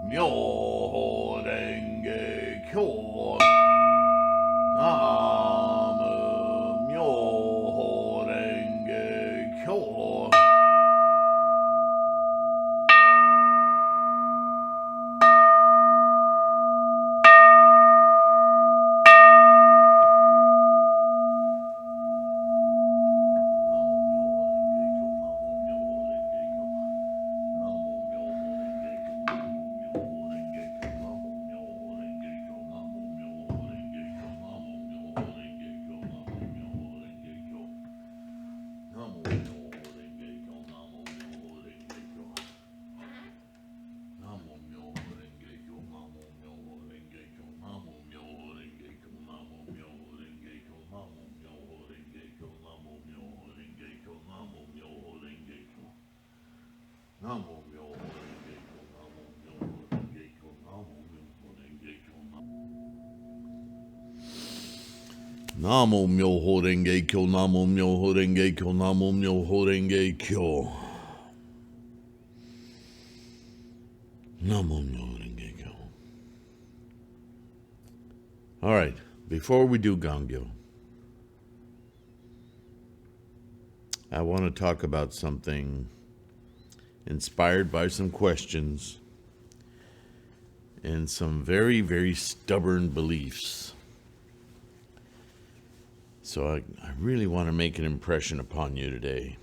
Myoho Renge Kyo. Namu Myoho Renge Kyo. Namo Myoho Renge Kyo, Namo Myoho Renge Kyo, Namo Myoho Renge Kyo. Namo Myoho Renge Kyo. All right, before we do Gongyo, I want to talk about something inspired by some questions and some very, very stubborn beliefs. So I really want to make an impression upon you today.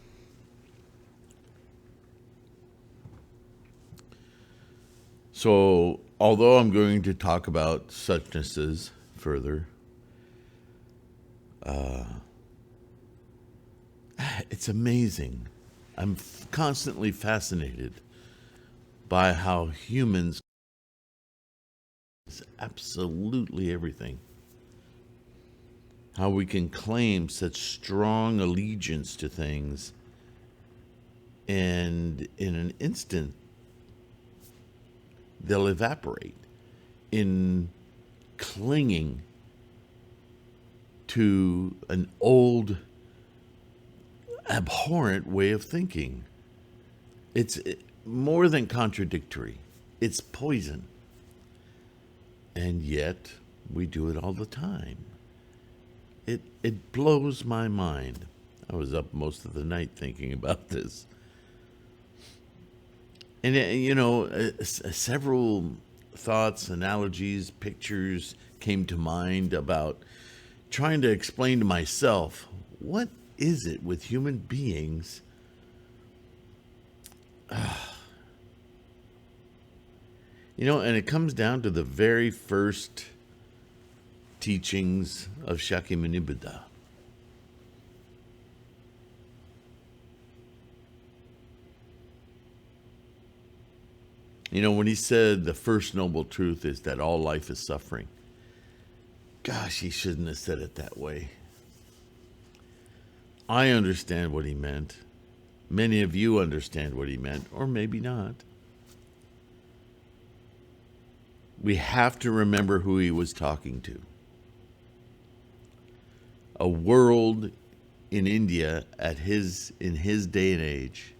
So, although I'm going to talk about suchnesses further, it's amazing. I'm constantly fascinated by how humans is absolutely everything. How we can claim such strong allegiance to things, and in an instant, they'll evaporate in clinging to an old, abhorrent way of thinking. It's more than contradictory. It's poison. And yet, we do it all the time. It blows my mind. I was up most of the night thinking about this. And, several thoughts, analogies, pictures came to mind about trying to explain to myself, what is it with human beings? And it comes down to the very first teachings of Shakyamuni Buddha. When he said the first noble truth is that all life is suffering. Gosh, he shouldn't have said it that way. I understand what he meant. Many of you understand what he meant, or maybe not. We have to remember who he was talking to. A world in India in his day and age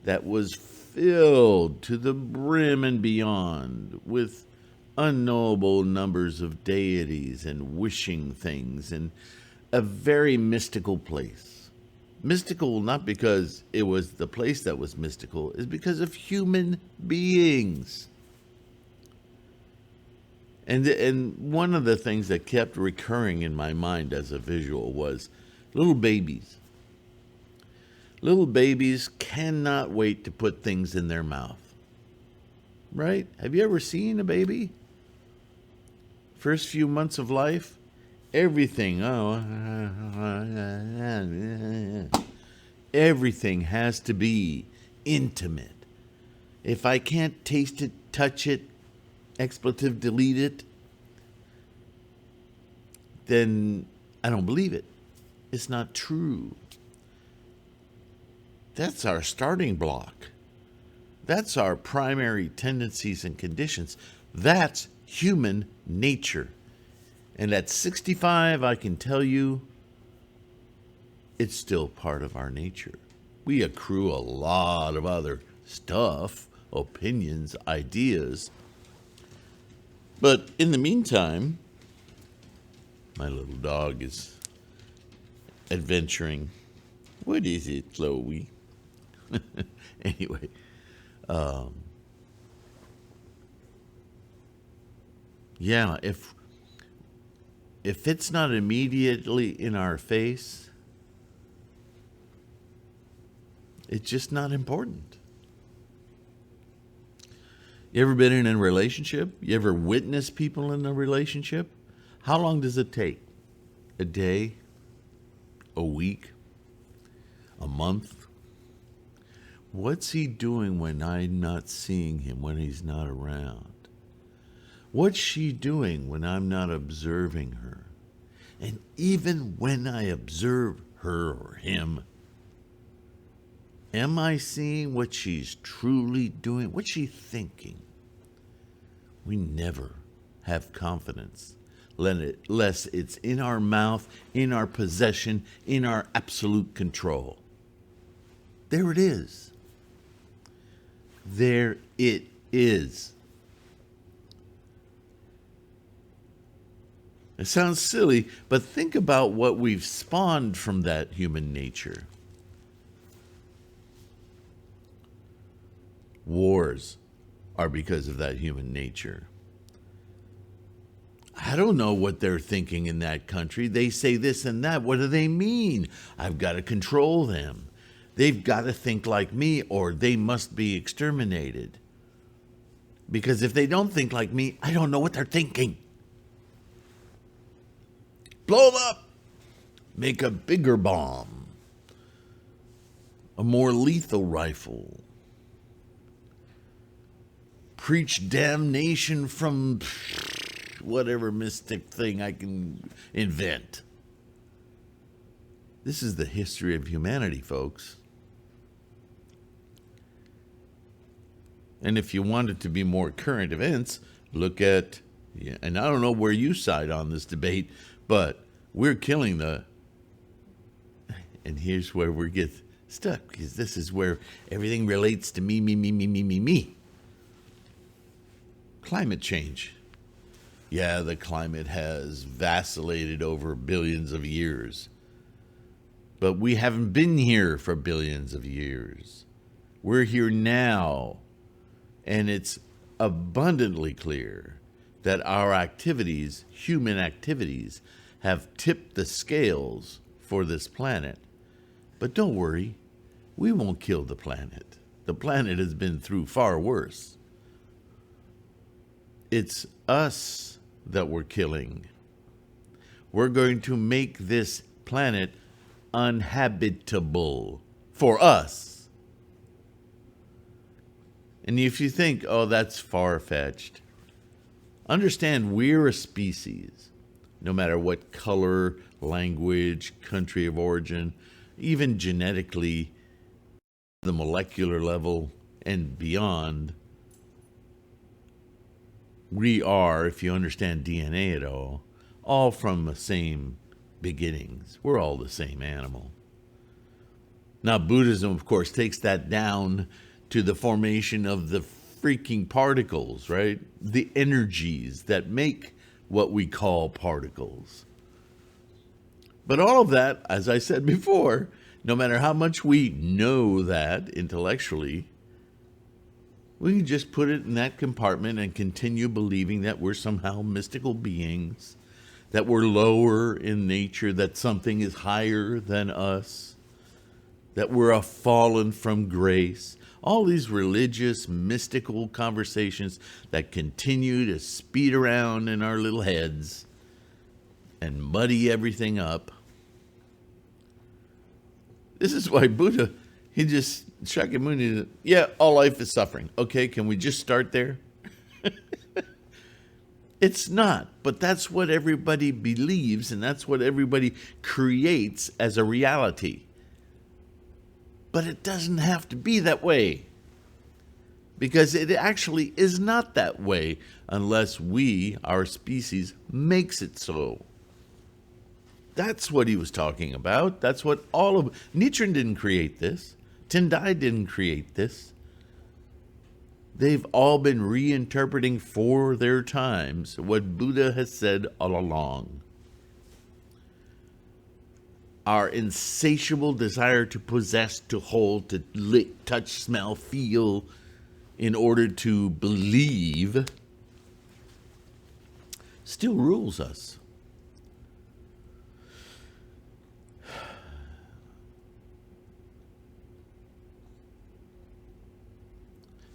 that was filled to the brim and beyond with unknowable numbers of deities and wishing things, and a very mystical place. Mystical not because it was the place that was mystical, is because of human beings. And one of the things that kept recurring in my mind as a visual was little babies. Little babies cannot wait to put things in their mouth. Right? Have you ever seen a baby? First few months of life, everything has to be intimate. If I can't taste it, touch it, expletive delete it, then I don't believe it. It's not true. That's our starting block. That's our primary tendencies and conditions. That's human nature. And at 65, I can tell you, it's still part of our nature. We accrue a lot of other stuff, opinions, ideas. But in the meantime, my little dog is adventuring. What is it, Chloe? Anyway, yeah, if it's not immediately in our face, it's just not important. You ever been in a relationship? You ever witnessed people in a relationship? How long does it take? A day? A week? A month? What's he doing when I'm not seeing him, when he's not around? What's she doing when I'm not observing her? And even when I observe her or him, am I seeing what she's truly doing? What's she thinking? We never have confidence unless it's in our mouth, in our possession, in our absolute control. There it is. There it is. It sounds silly, but think about what we've spawned from that human nature. Wars are because of that human nature. I don't know what they're thinking in that country. They say this and that. What do they mean? I've got to control them. They've got to think like me, or they must be exterminated. Because if they don't think like me, I don't know what they're thinking. Blow them up. Make a bigger bomb. A more lethal rifle. Preach damnation from whatever mystic thing I can invent. This is the history of humanity, folks. And if you want it to be more current events, look at, and I don't know where you side on this debate, but we're killing and here's where we get stuck, because this is where everything relates to me. Climate change. Yeah, the climate has vacillated over billions of years. But we haven't been here for billions of years. We're here now. And it's abundantly clear that our activities, human activities, have tipped the scales for this planet. But don't worry, we won't kill the planet. The planet has been through far worse. It's us that we're killing. We're going to make this planet uninhabitable for us. And if you think, oh, that's far-fetched, understand we're a species, no matter what color, language, country of origin, even genetically, the molecular level and beyond. We are, if you understand DNA at all from the same beginnings. We're all the same animal. Now, Buddhism, of course, takes that down to the formation of the freaking particles, right? The energies that make what we call particles. But all of that, as I said before, no matter how much we know that intellectually, we can just put it in that compartment and continue believing that we're somehow mystical beings, that we're lower in nature, that something is higher than us, that we're a fallen from grace. All these religious, mystical conversations that continue to speed around in our little heads and muddy everything up. This is why Buddha, Shakyamuni, yeah, all life is suffering. Okay, can we just start there? It's not, but that's what everybody believes, and that's what everybody creates as a reality. But it doesn't have to be that way, because it actually is not that way unless we, our species, makes it so. That's what he was talking about. That's what all of... Nichiren didn't create this. Tendai didn't create this. They've all been reinterpreting for their times what Buddha has said all along. Our insatiable desire to possess, to hold, to lick, touch, smell, feel, in order to believe, still rules us.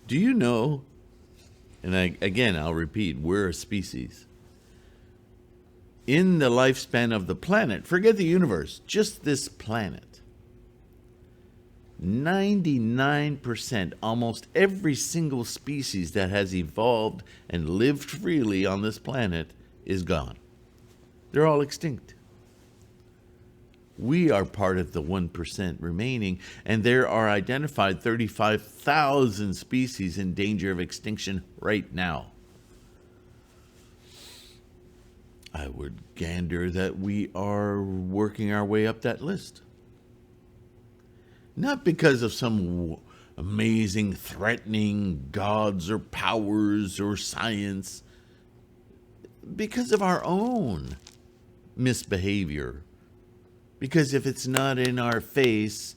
Do you know, and I'll repeat, we're a species. In the lifespan of the planet, forget the universe, just this planet, 99%, almost every single species that has evolved and lived freely on this planet is gone. They're all extinct. We are part of the 1% remaining, and there are identified 35,000 species in danger of extinction right now. I would gander that we are working our way up that list. Not because of some amazing, threatening gods or powers or science, because of our own misbehavior. Because if it's not in our face,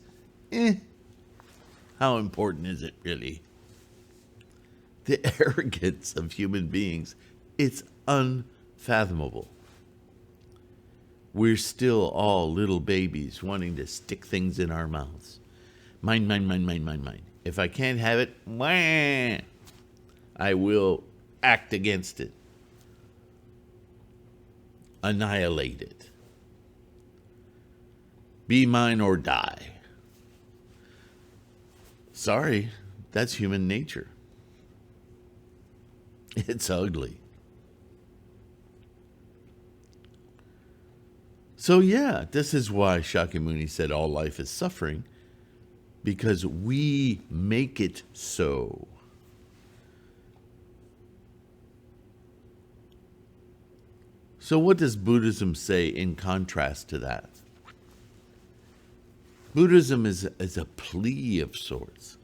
how important is it really? The arrogance of human beings, it's unfathomable. We're still all little babies wanting to stick things in our mouths. Mine, mine, mine, mine, mine, mine. If I can't have it, I will act against it. Annihilate it. Be mine or die. Sorry, that's human nature. It's ugly. So yeah, this is why Shakyamuni said all life is suffering, because we make it so. So what does Buddhism say in contrast to that? Buddhism is a plea of sorts.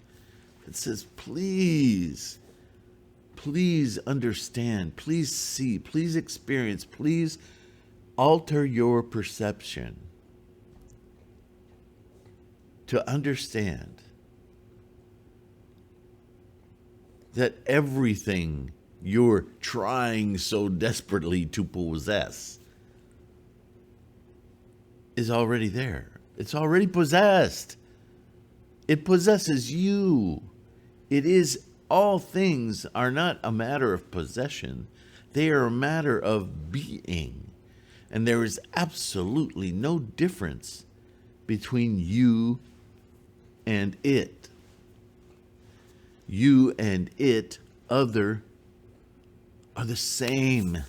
It says, please understand, please see, please experience, please alter your perception to understand that everything you're trying so desperately to possess is already there. It's already possessed. It possesses you. It is, all things are not a matter of possession. They are a matter of being. And there is absolutely no difference between you and it. You and it, other, are the same.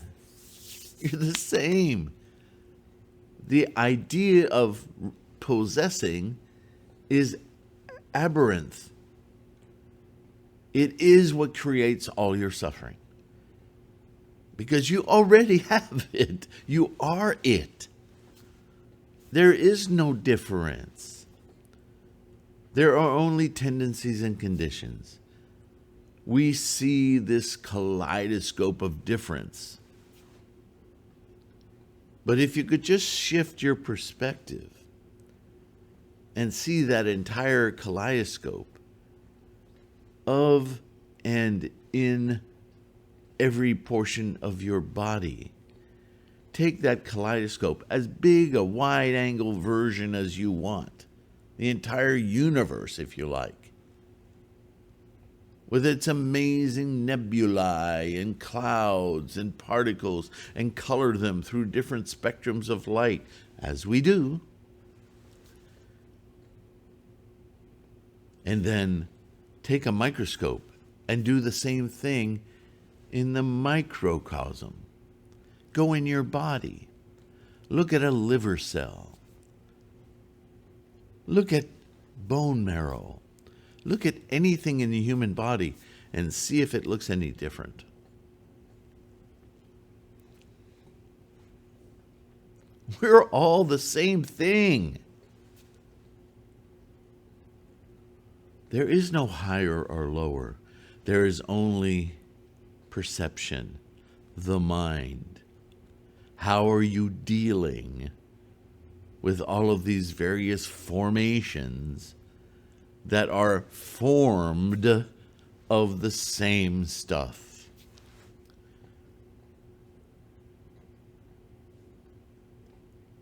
You're the same. The idea of possessing is aberrant. It is what creates all your suffering. Because you already have it. You are it. There is no difference. There are only tendencies and conditions. We see this kaleidoscope of difference. But if you could just shift your perspective and see that entire kaleidoscope of and in every portion of your body. Take that kaleidoscope, as big a wide-angle version as you want. The entire universe, if you like. With its amazing nebulae and clouds and particles, and color them through different spectrums of light, as we do. And then take a microscope and do the same thing in the microcosm. Go in your body. Look at a liver cell. Look at bone marrow. Look at anything in the human body and see if it looks any different. We're all the same thing. There is no higher or lower. There is only perception, the mind. How are you dealing with all of these various formations that are formed of the same stuff?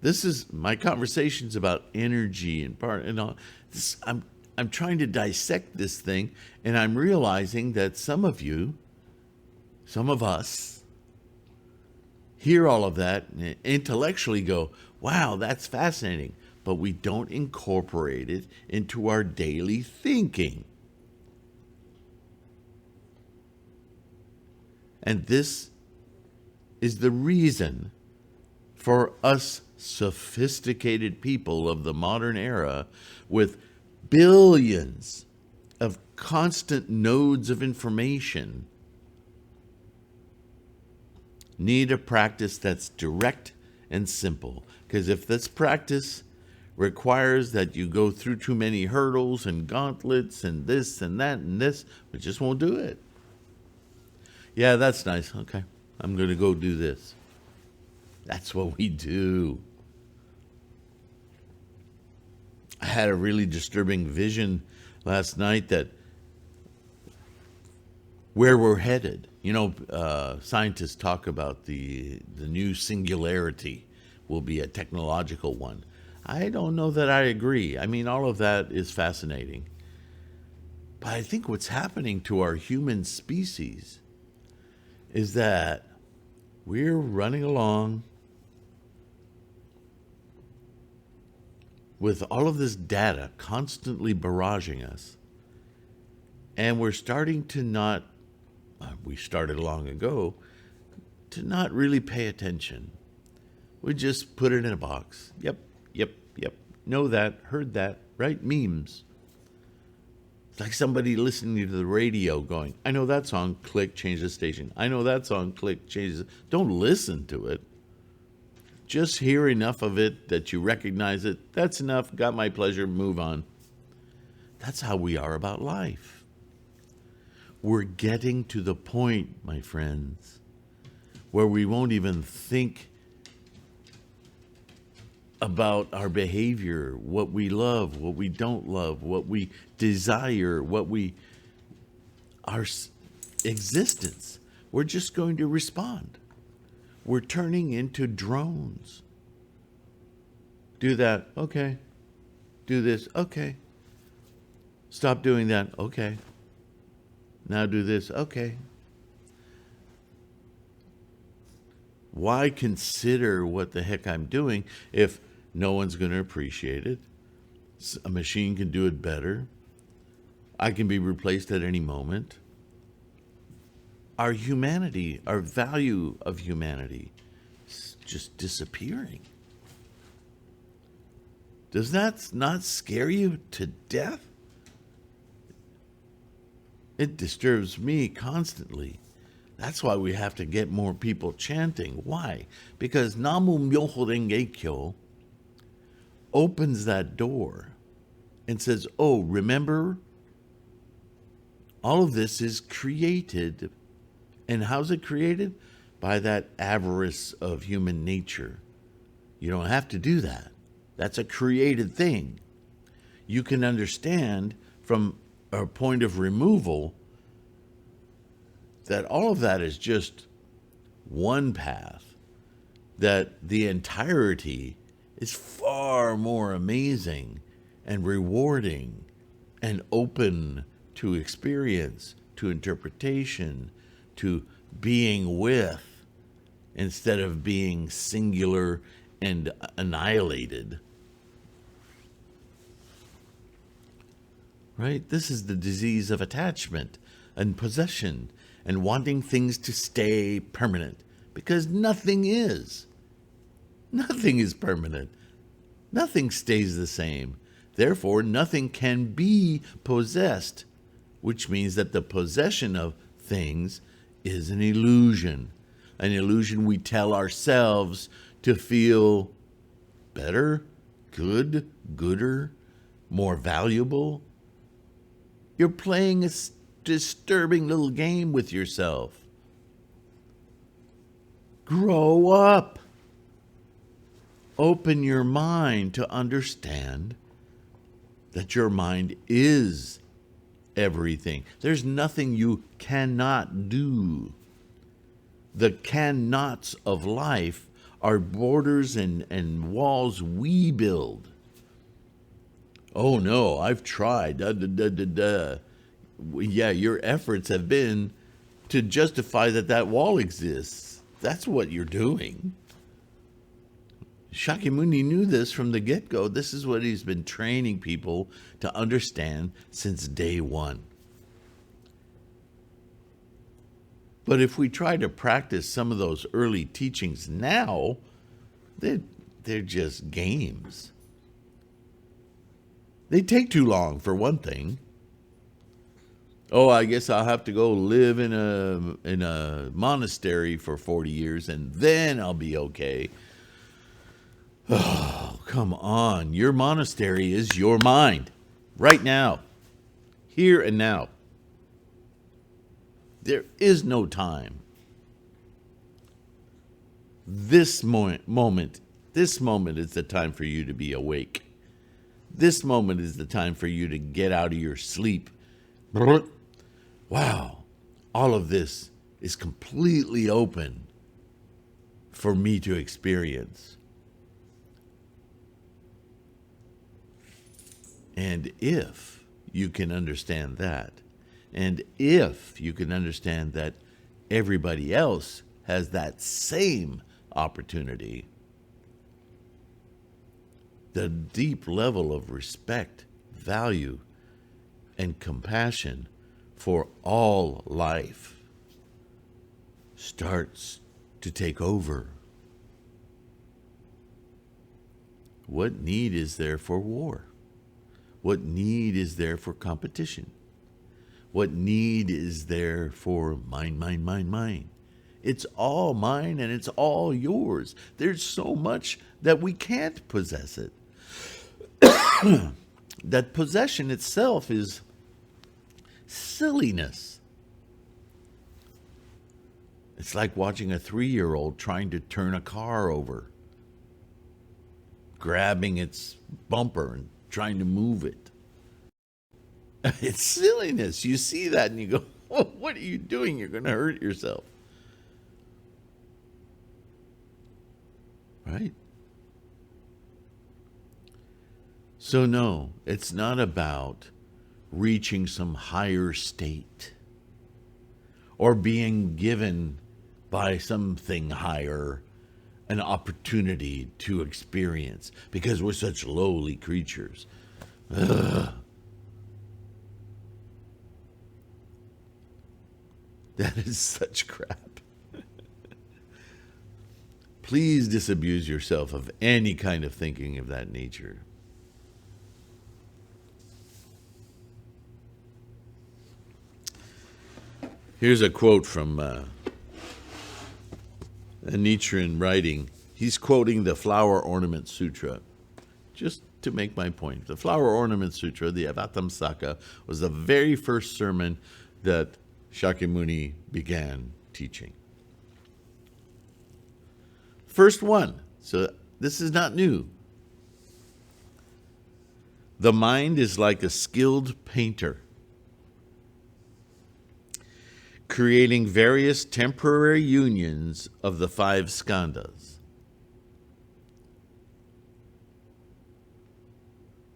This is my conversations about energy and part and all this. I'm trying to dissect this thing, and I'm realizing that some of you, some of us, hear all of that and intellectually go, wow, that's fascinating, but we don't incorporate it into our daily thinking. And this is the reason for us sophisticated people of the modern era with billions of constant nodes of information need a practice that's direct and simple. Because if this practice requires that you go through too many hurdles and gauntlets and this and that and this, we just won't do it. Yeah, that's nice. Okay, I'm going to go do this. That's what we do. I had a really disturbing vision last night that where we're headed. You know, scientists talk about the new singularity will be a technological one. I don't know that I agree. I mean, all of that is fascinating. But I think what's happening to our human species is that we're running along with all of this data constantly barraging us, and we're starting to not, we started long ago, to not really pay attention. We just put it in a box. Yep. Know that, heard that, right? Memes. It's like somebody listening to the radio going, I know that song, click, change the station. I know that song, click, change the... Don't listen to it. Just hear enough of it that you recognize it. That's enough. Got my pleasure. Move on. That's how we are about life. We're getting to the point, my friends, where we won't even think about our behavior, what we love, what we don't love, what we desire, our existence. We're just going to respond. We're turning into drones. Do that, okay. Do this, okay. Stop doing that, okay. Now do this, okay. Why consider what the heck I'm doing if no one's going to appreciate it? A machine can do it better. I can be replaced at any moment. Our humanity, our value of humanity is just disappearing. Does that not scare you to death? It disturbs me constantly. That's why we have to get more people chanting. Why? Because Namu Myoho Renge Kyo opens that door and says, oh, remember, all of this is created. And how's it created? By that avarice of human nature. You don't have to do that. That's a created thing. You can understand from a point of removal that all of that is just one path, that the entirety is far more amazing and rewarding and open to experience, to interpretation, to being with, instead of being singular and annihilated. Right? This is the disease of attachment and possession and wanting things to stay permanent, because nothing is. Nothing is permanent. Nothing stays the same. Therefore, nothing can be possessed, which means that the possession of things is an illusion we tell ourselves to feel better, gooder, more valuable. You're playing a disturbing little game with yourself. Grow up. Open your mind to understand that your mind is everything. There's nothing you cannot do. The cannots of life are borders and walls we build. Oh no, I've tried. Yeah, your efforts have been to justify that wall exists. That's what you're doing. Shakyamuni knew this from the get-go. This is what he's been training people to understand since day one. But if we try to practice some of those early teachings now, they're just games. They take too long, for one thing. Oh, I guess I'll have to go live in a monastery for 40 years and then I'll be okay. Oh, come on. Your monastery is your mind. Right now. Here and now. There is no time. This moment is the time for you to be awake. This moment is the time for you to get out of your sleep. Wow. All of this is completely open for me to experience. And if you can understand that, and if you can understand that everybody else has that same opportunity, the deep level of respect, value, and compassion for all life starts to take over. What need is there for war? What need is there for competition? What need is there for mine, mine, mine, mine? It's all mine and it's all yours. There's so much that we can't possess it. That possession itself is silliness. It's like watching a 3-year-old trying to turn a car over, grabbing its bumper and trying to move it. It's silliness. You see that and you go, oh, what are you doing? You're going to hurt yourself. Right? So no, it's not about reaching some higher state or being given by something higher an opportunity to experience because we're such lowly creatures. Ugh. That is such crap. Please disabuse yourself of any kind of thinking of that nature. Here's a quote from a Nichiren writing. He's quoting the Flower Ornament Sutra. Just to make my point, the Flower Ornament Sutra, the Avatamsaka, was the very first sermon that Shakyamuni began teaching. First one. So this is not new. The mind is like a skilled painter, creating various temporary unions of the 5 skandhas.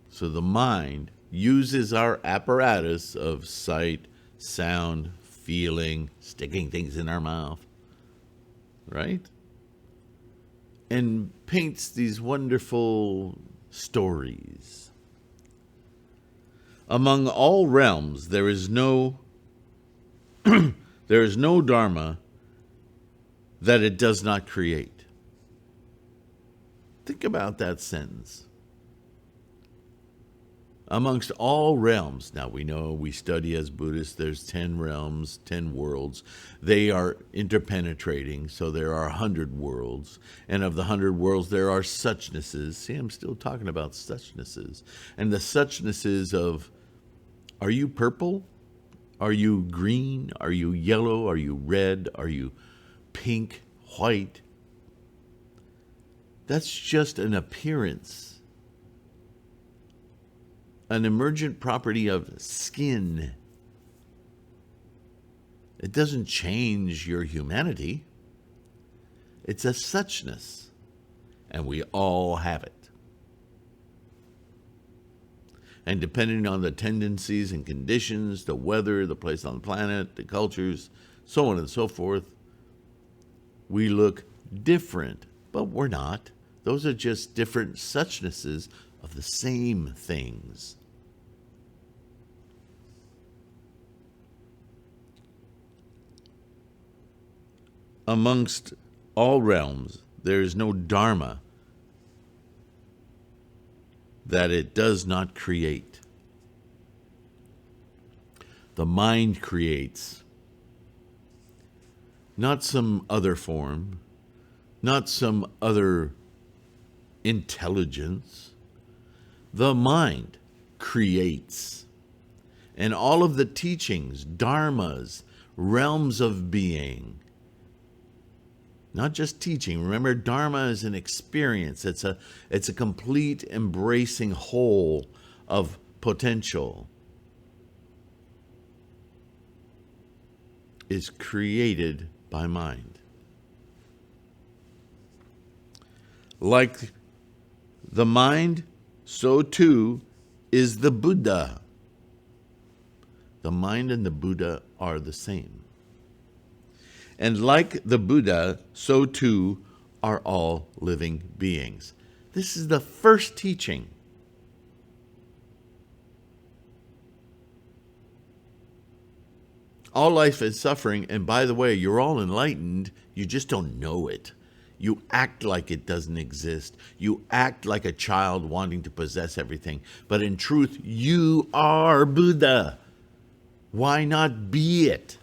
So the mind uses our apparatus of sight, sound, feeling, sticking things in our mouth, right? And paints these wonderful stories. Among all realms, there is no dharma that it does not create. Think about that sentence. Amongst all realms, now we know, we study as Buddhists, there's 10 realms, 10 worlds. They are interpenetrating, so there are 100 worlds. And of the 100 worlds, there are suchnesses. See, I'm still talking about suchnesses. And the suchnesses of, are you purple? Are you green? Are you yellow? Are you red? Are you pink, white? That's just an appearance, an emergent property of skin. It doesn't change your humanity. It's a suchness, and we all have it. And depending on the tendencies and conditions, the weather, the place on the planet, the cultures, so on and so forth, we look different, but we're not. Those are just different suchnesses of the same things. Amongst all realms, there is no dharma that it does not create. The mind creates, not some other form, not some other intelligence. The mind creates. And all of the teachings, dharmas, realms of being, not just teaching. Remember, dharma is an experience. It's a complete embracing whole of potential. Is created by mind. Like the mind, so too is the Buddha. The mind and the Buddha are the same. And like the Buddha, so too are all living beings. This is the first teaching. All life is suffering, and by the way, you're all enlightened, you just don't know it. You act like it doesn't exist. You act like a child wanting to possess everything. But in truth, you are Buddha. Why not be it?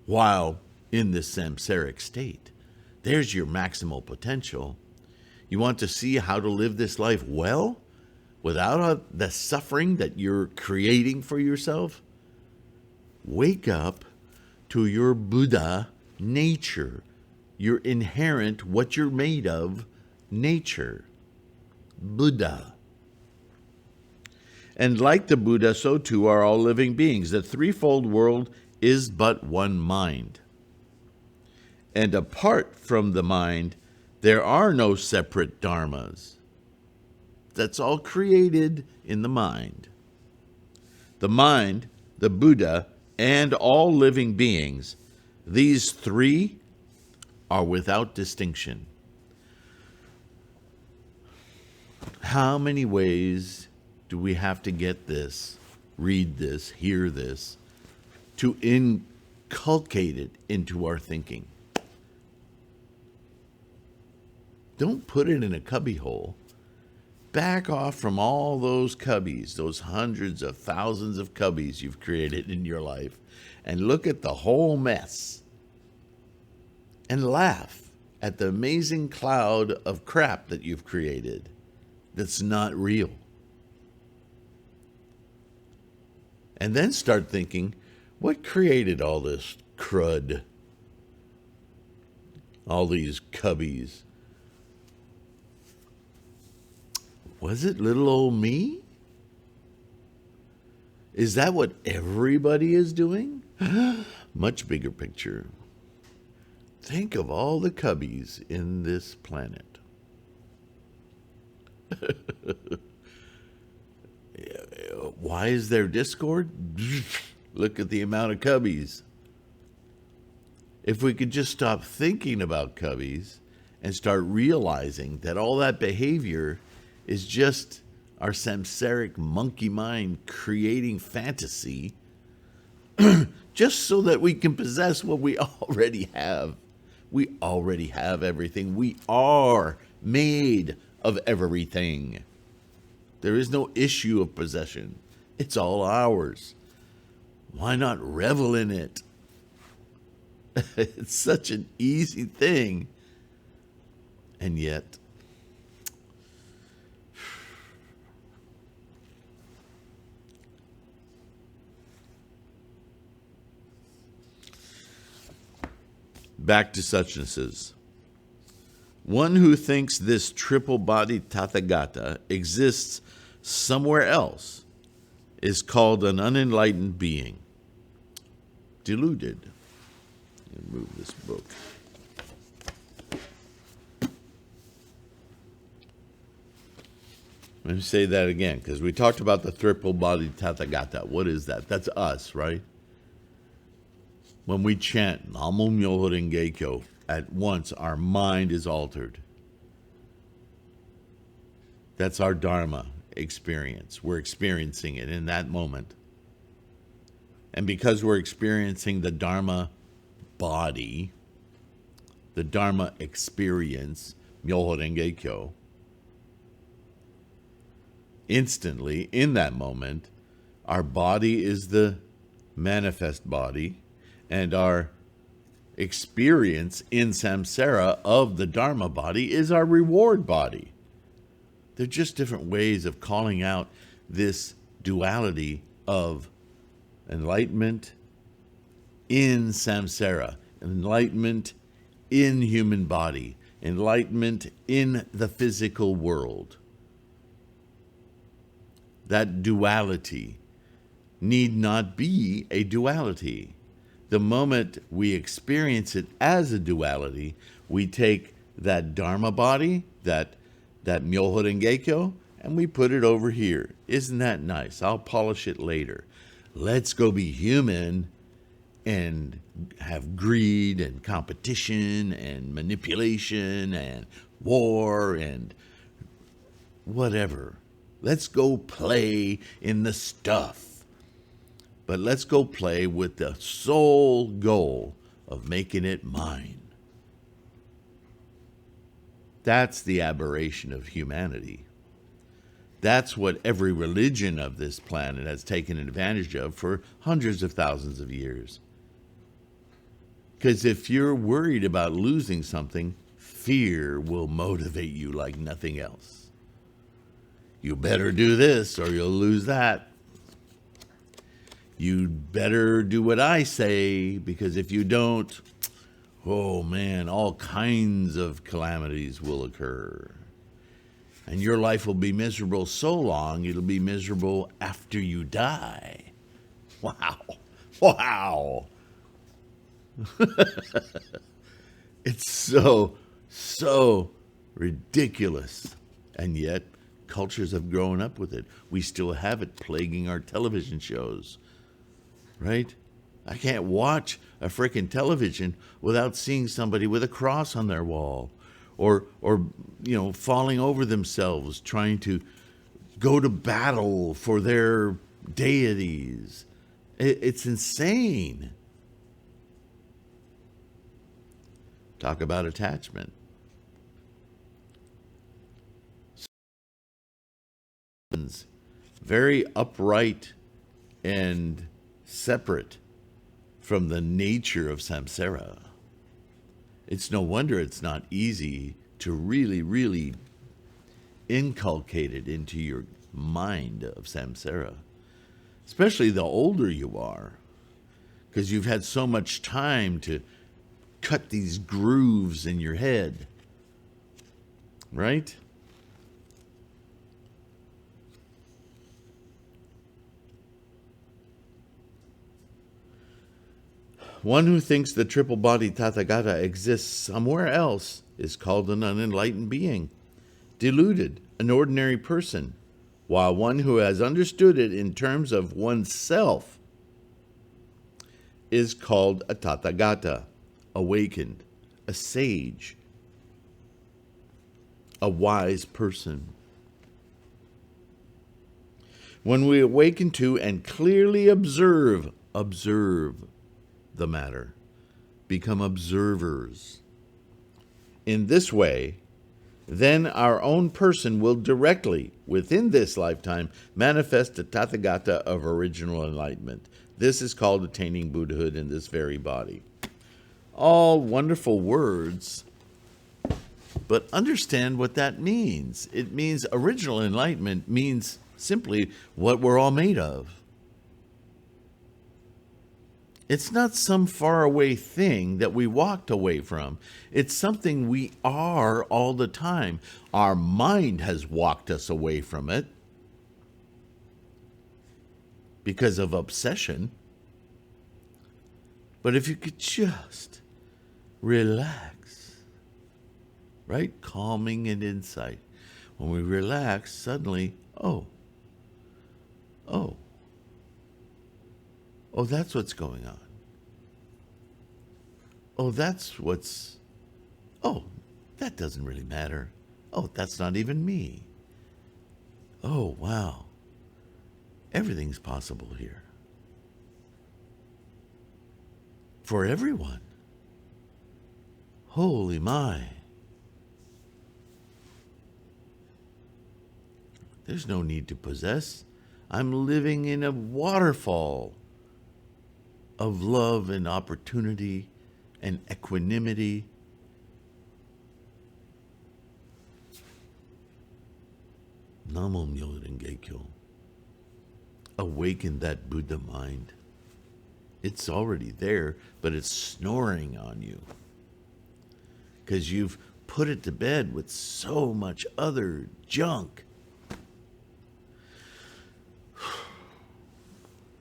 While in this samsaric state, there's your maximal potential. You want to see how to live this life well without the suffering that you're creating for yourself? Wake up to your Buddha nature, your inherent, what you're made of, nature. Buddha. And like the Buddha, so too are all living beings. The threefold world is but one mind. And apart from the mind, there are no separate dharmas. That's all created in the mind. The mind, the Buddha, and all living beings, these three are without distinction. How many ways do we have to get this, read this, hear this, to inculcate it into our thinking? Don't put it in a cubbyhole. Back off from all those cubbies, those hundreds of thousands of cubbies you've created in your life, and look at the whole mess and laugh at the amazing cloud of crap that you've created that's not real. And then start thinking, what created all this crud? All these cubbies? Was it little old me? Is that what everybody is doing? Much bigger picture. Think of all the cubbies in this planet. Why is there discord? Look at the amount of cubbies. If we could just stop thinking about cubbies and start realizing that all that behavior is just our samsaric monkey mind creating fantasy just so that we can possess what we already have. We already have everything. We are made of everything. There is no issue of possession. It's all ours. Why not revel in it? It's such an easy thing. And yet, back to suchnesses. One who thinks this triple-bodied Tathagata exists somewhere else is called an unenlightened being. Deluded. Move this book. Let me say that again, because we talked about the triple-bodied Tathagata. What is that? That's us, right? When we chant Namo Myoho Renge Kyo, at once our mind is altered. That's our Dharma experience. We're experiencing it in that moment. And because we're experiencing the Dharma body, the Dharma experience, Myoho Renge Kyo, instantly, in that moment, our body is the manifest body, and our experience in samsara of the Dharma body is our reward body. They're just different ways of calling out this duality of enlightenment in samsara, enlightenment in human body, enlightenment in the physical world. That duality need not be a duality. The moment we experience it as a duality, we take that Dharma body, that Myoho Renge Kyo, and we put it over here. Isn't that nice? I'll polish it later. Let's go be human and have greed and competition and manipulation and war and whatever. Let's go play in the stuff. But let's go play with the sole goal of making it mine. That's the aberration of humanity. That's what every religion of this planet has taken advantage of for hundreds of thousands of years. Because if you're worried about losing something, fear will motivate you like nothing else. You better do this or you'll lose that. You'd better do what I say, because if you don't, oh man, all kinds of calamities will occur. And your life will be miserable so long, it'll be miserable after you die. Wow. Wow. It's so ridiculous. And yet, cultures have grown up with it. We still have it plaguing our television shows. Right? I can't watch a frickin' television without seeing somebody with a cross on their wall, or falling over themselves trying to go to battle for their deities. It's insane. Talk about attachment. Very upright and separate from the nature of samsara. It's no wonder it's not easy to really, really inculcate it into your mind of samsara, especially the older you are, because you've had so much time to cut these grooves in your head, right? One who thinks the triple-bodied Tathagata exists somewhere else is called an unenlightened being, deluded, an ordinary person, while one who has understood it in terms of oneself is called a Tathagata, awakened, a sage, a wise person. When we awaken to and clearly observe the matter, become observers. In this way, then our own person will directly, within this lifetime, manifest a Tathagata of original enlightenment. This is called attaining Buddhahood in this very body. All wonderful words, but understand what that means. It means original enlightenment means simply what we're all made of. It's not some faraway thing that we walked away from. It's something we are all the time. Our mind has walked us away from it because of obsession. But if you could just relax, right? Calming and insight. When we relax, suddenly, oh, that's what's going on. That doesn't really matter. Oh, that's not even me. Oh, wow. Everything's possible here. For everyone. Holy my. There's no need to possess. I'm living in a waterfall of love and opportunity and equanimity. Namo Myo Renge Kyo. Awaken that Buddha mind. It's already there, but it's snoring on you. Because you've put it to bed with so much other junk.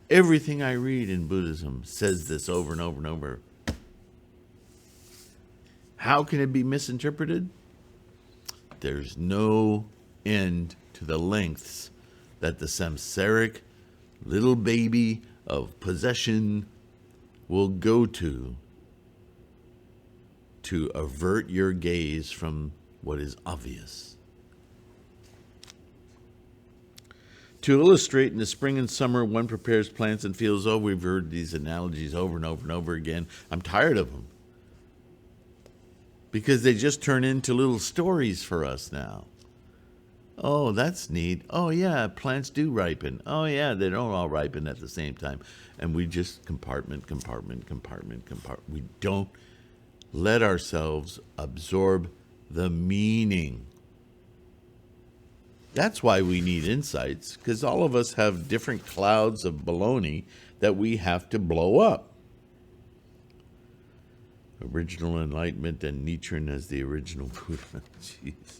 Everything I read in Buddhism says this over and over and over. How can it be misinterpreted? There's no end to the lengths that the samsaric little baby of possession will go to avert your gaze from what is obvious. To illustrate, in the spring and summer, one prepares plants and fields. Oh, we've heard these analogies over and over and over again. I'm tired of them. Because they just turn into little stories for us now. Oh, that's neat. Oh, yeah, plants do ripen. Oh, yeah, they don't all ripen at the same time. And we just compartment. We don't let ourselves absorb the meaning. That's why we need insights, because all of us have different clouds of baloney that we have to blow up. Original enlightenment and Nichiren as the original Buddha. Jesus.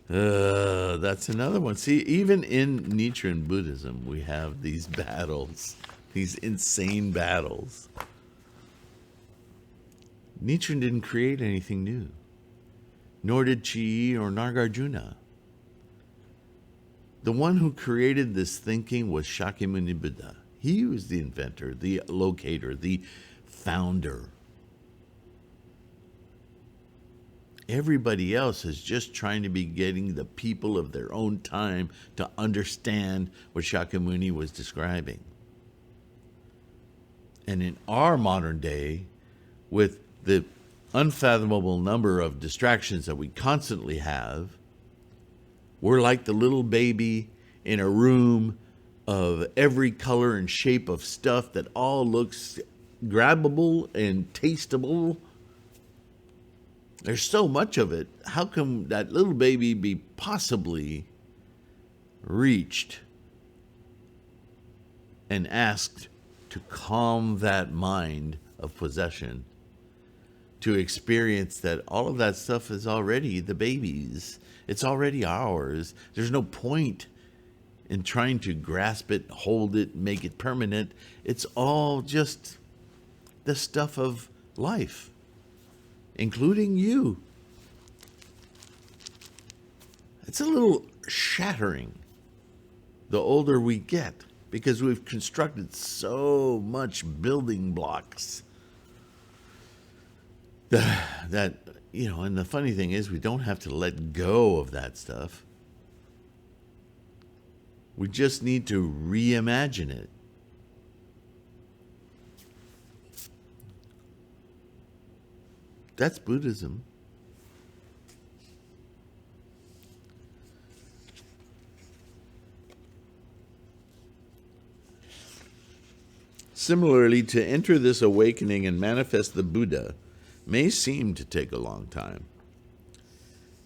That's another one. See, even in Nichiren Buddhism, we have these battles, these insane battles. Nichiren didn't create anything new, nor did Chi or Nagarjuna. The one who created this thinking was Shakyamuni Buddha. He was the inventor, the locator, the founder. Everybody else is just trying to be getting the people of their own time to understand what Shakyamuni was describing. And in our modern day, with the unfathomable number of distractions that we constantly have, we're like the little baby in a room of every color and shape of stuff that all looks grabbable and tasteable. There's so much of it. How can that little baby be possibly reached and asked to calm that mind of possession, to experience that all of that stuff is already the baby's? It's already ours. There's no point in trying to grasp it, hold it, make it permanent. It's all just the stuff of life, including you. It's a little shattering the older we get, because we've constructed so much building blocks that you know, and the funny thing is we don't have to let go of that stuff. We just need to reimagine it. That's Buddhism. Similarly, to enter this awakening and manifest the Buddha may seem to take a long time.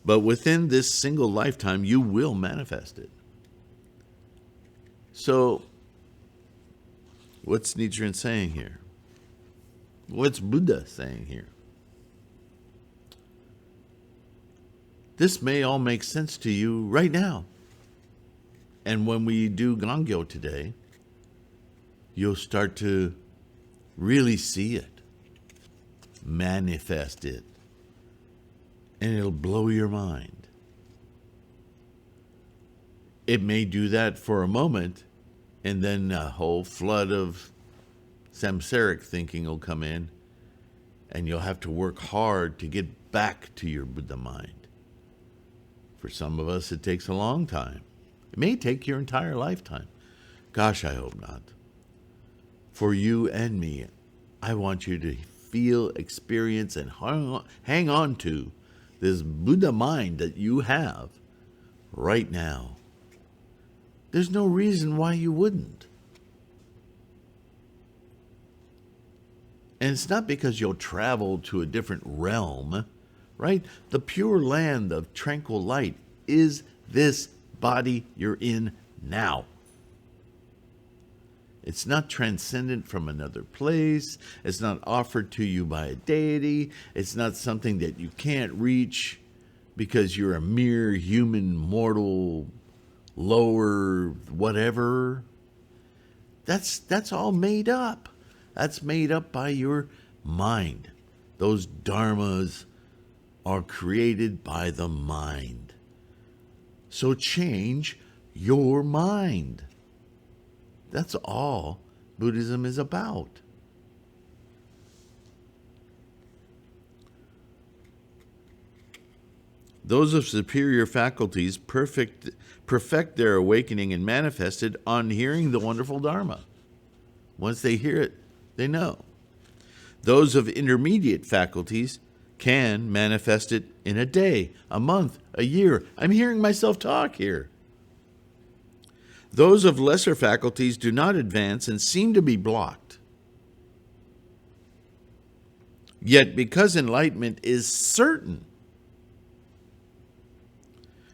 But within this single lifetime, you will manifest it. So, What's Nichiren saying here? What's Buddha saying here? This may all make sense to you right now. And when we do Gongyo today, you'll start to really see it, manifest it, and it'll blow your mind. It may do that for a moment, and then a whole flood of samsaric thinking will come in, and you'll have to work hard to get back to your Buddha mind. For some of us, it takes a long time. It may take your entire lifetime. Gosh, I hope not. For you and me, I want you to feel, experience, and hang on to this Buddha mind that you have right now. There's no reason why you wouldn't. And it's not because you'll travel to a different realm, right? The pure land of tranquil light is this body you're in now. It's not transcendent from another place. It's not offered to you by a deity. It's not something that you can't reach because you're a mere human, mortal, lower, whatever. That's all made up. That's made up by your mind. Those dharmas are created by the mind. So change your mind. That's all Buddhism is about. Those of superior faculties perfect their awakening and manifest it on hearing the wonderful Dharma. Once they hear it, they know. Those of intermediate faculties can manifest it in a day, a month, a year. I'm hearing myself talk here. Those of lesser faculties do not advance and seem to be blocked. Yet, because enlightenment is certain,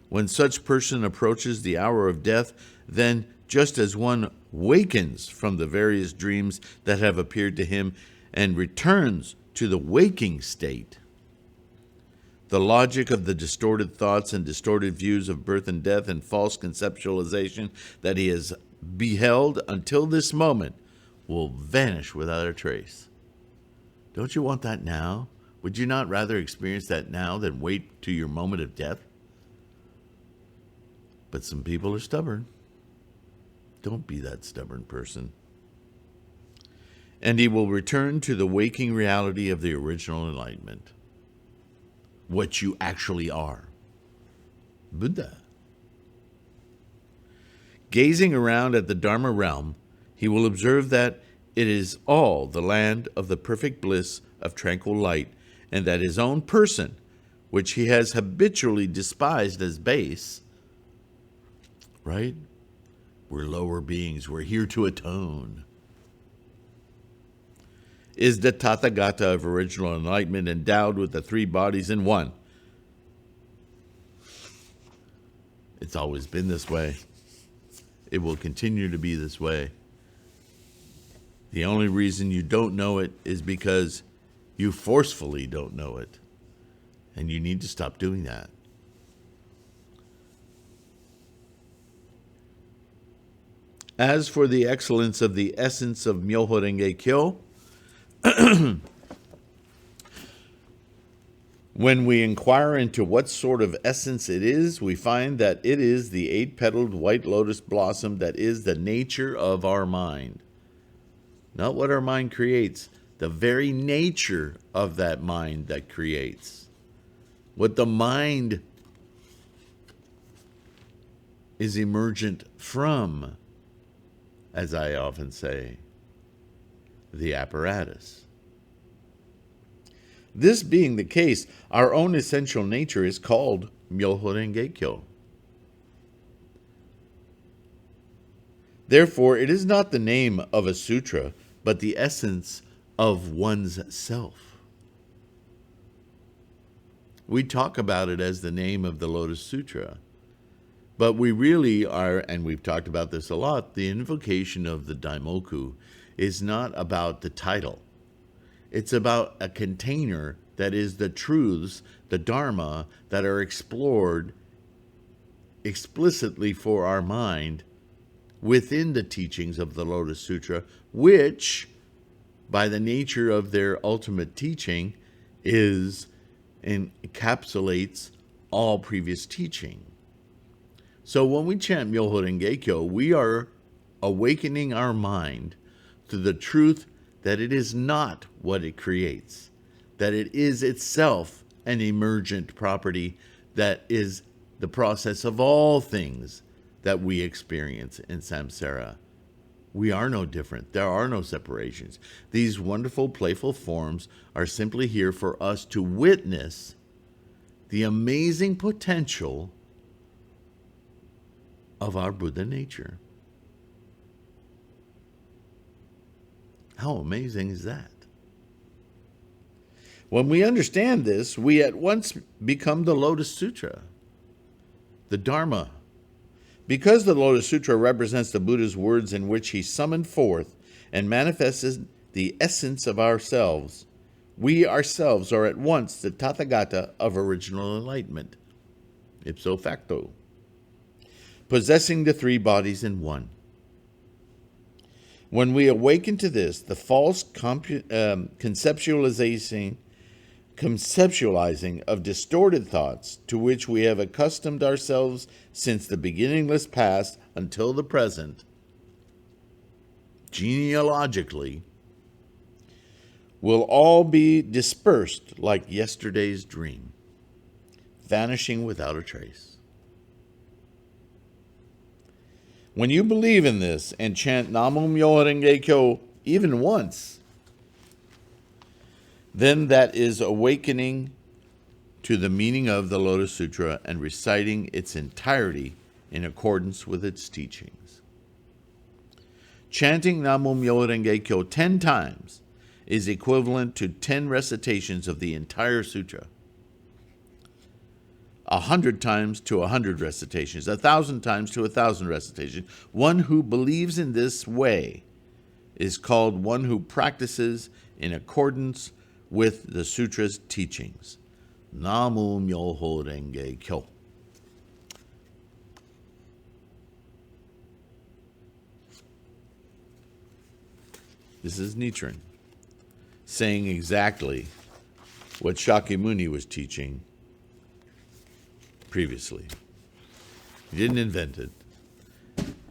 when such person approaches the hour of death, then just as one wakens from the various dreams that have appeared to him and returns to the waking state, the logic of the distorted thoughts and distorted views of birth and death and false conceptualization that he has beheld until this moment will vanish without a trace. Don't you want that now? Would you not rather experience that now than wait to your moment of death? But some people are stubborn. Don't be that stubborn person. And he will return to the waking reality of the original enlightenment. What you actually are. Buddha. Gazing around at the Dharma realm, he will observe that it is all the land of the perfect bliss of tranquil light, and that his own person, which he has habitually despised as base, right? We're lower beings. We're here to atone. Is the Tathagata of original enlightenment endowed with the three bodies in one. It's always been this way. It will continue to be this way. The only reason you don't know it is because you forcefully don't know it. And you need to stop doing that. As for the excellence of the essence of Myoho Renge Kyo, when we inquire into what sort of essence it is, we find that it is the 8-petaled white lotus blossom that is the nature of our mind. Not what our mind creates, the very nature of that mind that creates. What the mind is emergent from, as I often say, the apparatus. This being the case, our own essential nature is called Myoho Renge Kyo. Therefore, it is not the name of a sutra, but the essence of one's self. We talk about it as the name of the Lotus Sutra, but we really are, and we've talked about this a lot, the invocation of the Daimoku is not about the title. It's about a container that is the truths, the Dharma, that are explored explicitly for our mind within the teachings of the Lotus Sutra, which, by the nature of their ultimate teaching, is and encapsulates all previous teaching. So when we chant Myoho Renge Kyo, we are awakening our mind to the truth that it is not what it creates, that it is itself an emergent property that is the process of all things that we experience in samsara. We are no different. There are no separations. These wonderful, playful forms are simply here for us to witness the amazing potential of our Buddha nature. How amazing is that? When we understand this, we at once become the Lotus Sutra, the Dharma. Because the Lotus Sutra represents the Buddha's words in which he summoned forth and manifested the essence of ourselves, we ourselves are at once the Tathagata of original enlightenment, ipso facto, possessing the three bodies in one. When we awaken to this, the false conceptualizing of distorted thoughts to which we have accustomed ourselves since the beginningless past until the present, genealogically, will all be dispersed like yesterday's dream, vanishing without a trace. When you believe in this and chant Namo Myoho Renge Kyo even once, then that is awakening to the meaning of the Lotus Sutra and reciting its entirety in accordance with its teachings. Chanting Namo Myoho Renge Kyo 10 times is equivalent to 10 recitations of the entire sutra. 100 times to 100 recitations, 1,000 times to 1,000 recitations. One who believes in this way is called one who practices in accordance with the sutra's teachings. Namo Myoho Renge Kyo. This is Nichiren saying exactly what Shakyamuni was teaching previously. He didn't invent it.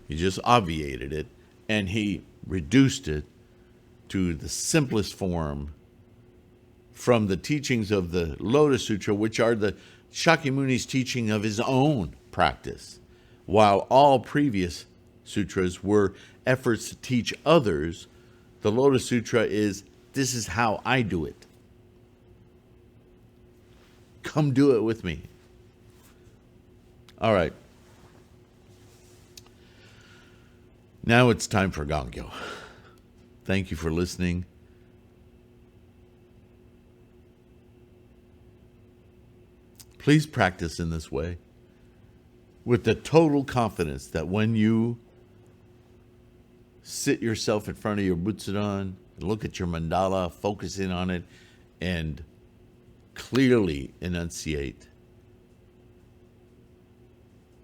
He just obviated it, and he reduced it to the simplest form from the teachings of the Lotus Sutra, which are the Shakyamuni's teaching of his own practice, while all previous sutras were efforts to teach others. The Lotus Sutra is, this is how I do it. Come do it with me. All right. Now it's time for Gongyo. Thank you for listening. Please practice in this way with the total confidence that when you sit yourself in front of your Butsudan, look at your mandala, focus in on it, and clearly enunciate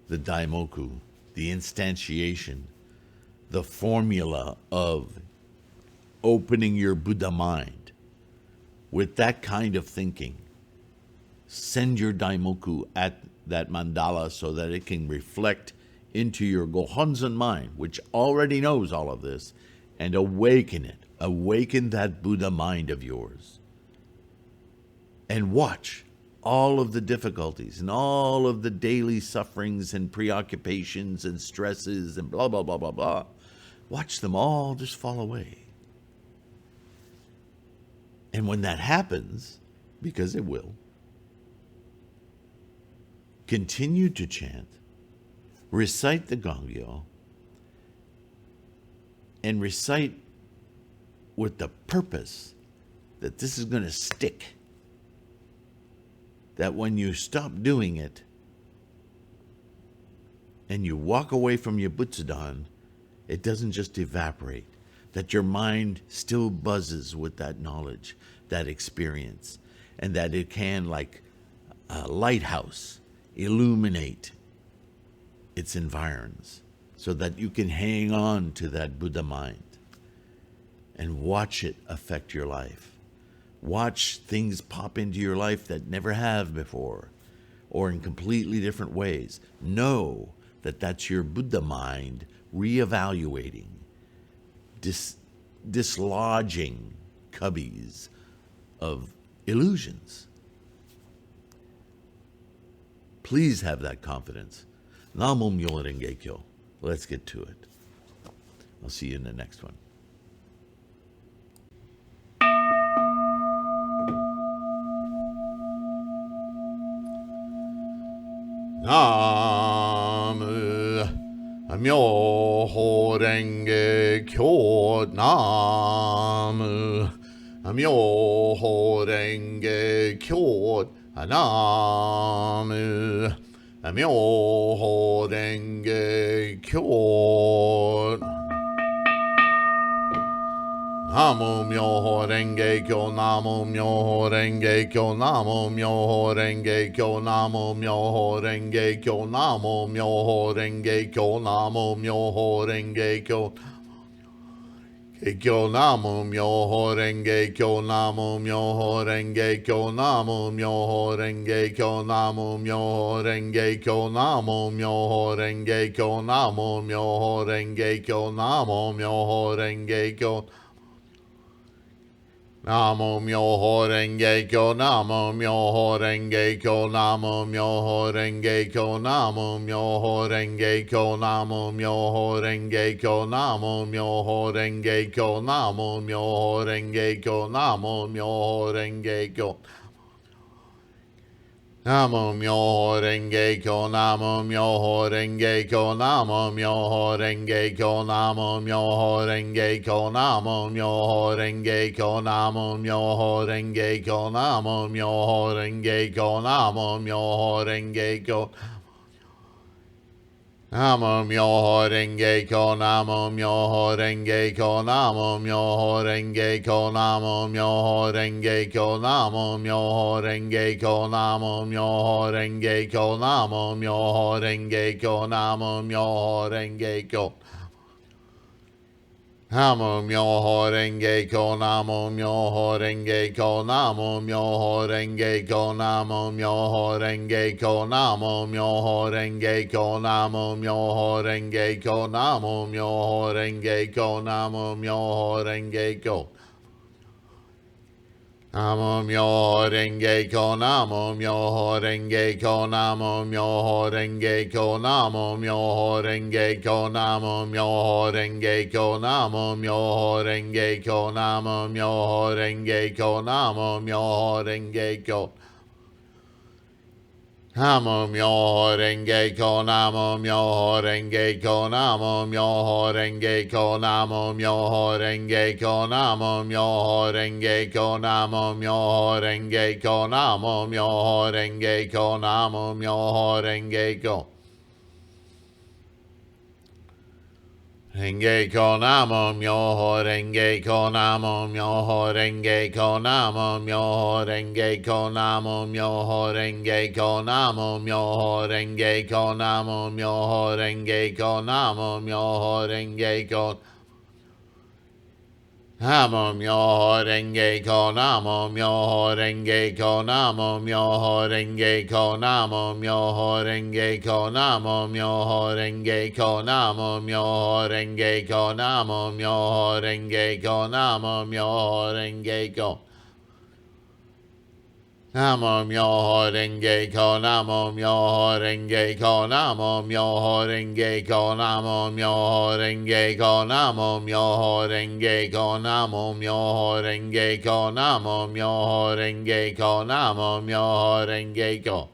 the daimoku, the instantiation, the formula of opening your Buddha mind. With that kind of thinking, send your daimoku at that mandala so that it can reflect into your Gohonzon mind, which already knows all of this, and awaken it. Awaken that Buddha mind of yours. And watch all of the difficulties and all of the daily sufferings and preoccupations and stresses and blah, blah, blah, blah, blah. Watch them all just fall away. And when that happens, because it will, continue to chant, recite the Gongyo, and recite with the purpose that this is going to stick. That when you stop doing it and you walk away from your Butsudan, it doesn't just evaporate, that your mind still buzzes with that knowledge, that experience, and that it can, like a lighthouse, illuminate its environs so that you can hang on to that Buddha mind and watch it affect your life. Watch things pop into your life that never have before, or in completely different ways. Know that that's your Buddha mind reevaluating, dislodging cubbies of illusions. Please have that confidence. Namo Myoho Renge Kyo. Let's get to it. I'll see you in the next one. Namu Myoho Renge Kyo. Namu Myoho Renge Kyo. Namu Myoho Renge Kyo. Namo Myoho Renge Kyo, Namo Myoho Renge Kyo, Namo Myoho Renge Kyo, Namo Myoho Renge Kyo, Namo Myoho Renge Kyo, Namo Myoho Renge Kyo. Kyo Namo Myoho Renge Kyo, Namo Myoho Renge Kyo, Namo Myoho Renge Kyo, Namo Myoho Renge Kyo, Namo Myoho Renge Kyo, Namo Myoho Renge Kyo, Namo Myoho Renge Kyo. Namo Myoho Renge Kyo, Namo Myoho Renge Kyo, Namo Myoho Renge Kyo, Namo Myoho Renge Kyo, Namo Myoho Renge Kyo, Namo Myoho Renge Kyo, Namo Myoho Renge Kyo, Namo Myoho Renge Kyo. Namo Myoho Renge Kyo, Namo Myoho Renge Kyo, Namo Myoho Renge Kyo, Namo Myoho Renge Kyo, Namo Myoho Renge Kyo, Namo Myoho Renge Kyo, Namo Myoho Renge Kyo, Namo Myoho Renge Kyo. Namo Myoho Renge Kyo, Namo Myoho Renge Kyo, Namo Myoho Renge Kyo, Namo Myoho Renge Kyo, Namo Myoho Renge Kyo, Namo Myoho Renge Kyo, Namo Myoho Renge Kyo, Namo Myoho Renge Kyo. Namo Myoho Renge Kyo, Namo Myoho Renge Kyo, Namo Myoho Renge Kyo, Namo Myoho Renge Kyo, Namo Myoho Renge Kyo, Namo Myoho Renge Kyo, Namo Myoho Renge Kyo, Namo Myoho Renge Kyo. Namo Myoho Renge Kyo, Namo Myoho Renge Kyo, Namo Myoho Renge Kyo, Namo Myoho Renge Kyo, Namo Myoho Renge Kyo, Namo Myoho Renge Kyo, Namo Myoho Renge Kyo, Namo Myoho Renge Kyo. Namo Myoho Renge Kyo, Namo Myoho Renge Kyo, Namo Myoho Renge Kyo, Namo Myoho Renge Kyo, Namo Myoho Renge Kyo, Namo Myoho Renge Kyo, Namo Myoho Renge Kyo, Namo Myoho Renge Kyo. Renge Kyo, Namo Myoho Renge Kyo, Namo Myoho Renge Kyo, Namo Myoho Renge Kyo, Namo Myoho Renge Kyo, Namo Myoho Renge Kyo, Namo Myoho Renge Kyo, Namo Myoho Renge Kyo. Namo Myoho Renge Kyo, Namo Myoho Renge Kyo, Namo Myoho Renge Kyo, Namo Myoho Renge Kyo, Namo Myoho Renge Kyo, Namo Myoho Renge Kyo, Namo Myoho Renge Kyo, Namo Myoho Renge Kyo. Namo Myoho Renge Kyo, Namo Myoho Renge Kyo, Namo Myoho Renge Kyo, Namo Myoho Renge Kyo, Namo Myoho Renge Kyo, Namo Myoho Renge Kyo, Namo Myoho Renge Kyo, Namo Myoho Renge Kyo.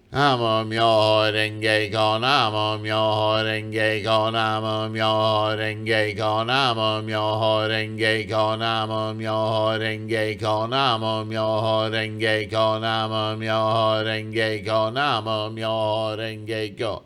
Namo Myoho Renge Kyo, Namo Myoho Renge Kyo, Namo Myoho Renge Kyo, Namo Myoho Renge Kyo, Namo Myoho Renge Kyo, Namo Myoho Renge Kyo, Namo Myoho Renge Kyo, Namo Myoho Renge Kyo.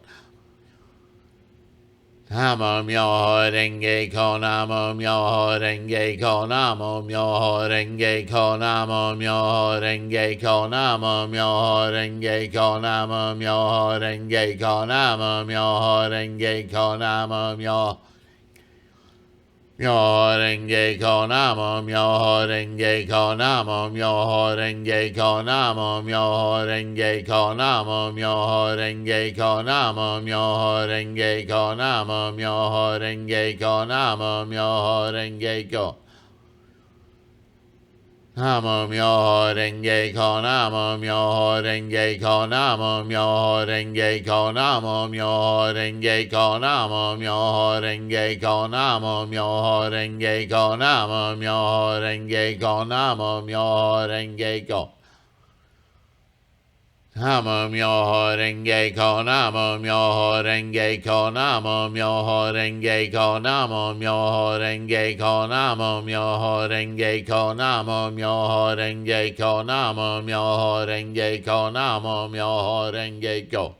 Namo myoho renge kyo, namo myoho renge kyo, namo myoho renge kyo, namo myoho renge kyo, namo myoho renge kyo, namo myoho renge kyo, namo myoho renge kyo, namo myoho Myoho renge kyo, namo myoho renge kyo, namo myoho renge kyo, namo myoho renge kyo, namo myoho renge kyo, namo myoho renge kyo, namo myoho renge kyo, namo myoho renge kyo. Namo myoho renge kyo, namo myoho renge kyo, namo myoho renge kyo, namo myoho renge kyo, namo myoho renge kyo, namo myoho renge kyo, namo myoho renge kyo, namo myoho renge kyo. Namo myoho renge kyo, namo myoho renge kyo, namo myoho renge kyo, namo myoho renge kyo, namo myoho renge kyo, namo myoho renge kyo, namo myoho renge kyo, namo myoho renge kyo.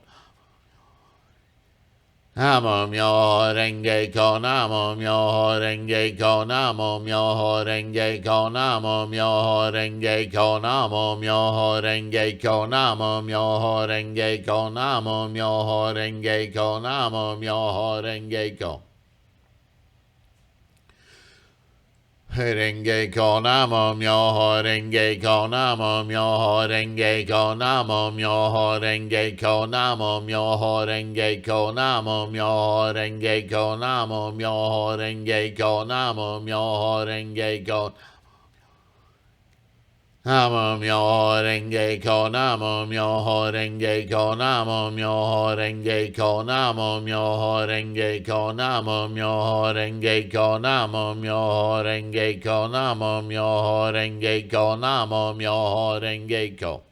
Namo myoho renge kyo, namo myoho renge kyo, namo myoho renge kyo, namo myoho renge kyo, namo myoho renge kyo, namo myoho renge kyo, namo myoho renge kyo, namo myoho renge kyo. Renge kyo, namo myoho renge kyo, namo myoho renge kyo, namo myoho renge kyo, namo myoho renge kyo, namo myoho renge kyo, namo myoho renge kyo, namo myoho renge kyo. Namo myoho renge kyo, namo myoho renge kyo, namo myoho renge kyo, namo myoho renge kyo, namo myoho renge kyo, namo myoho renge kyo, namo myoho renge kyo, namo myoho renge kyo.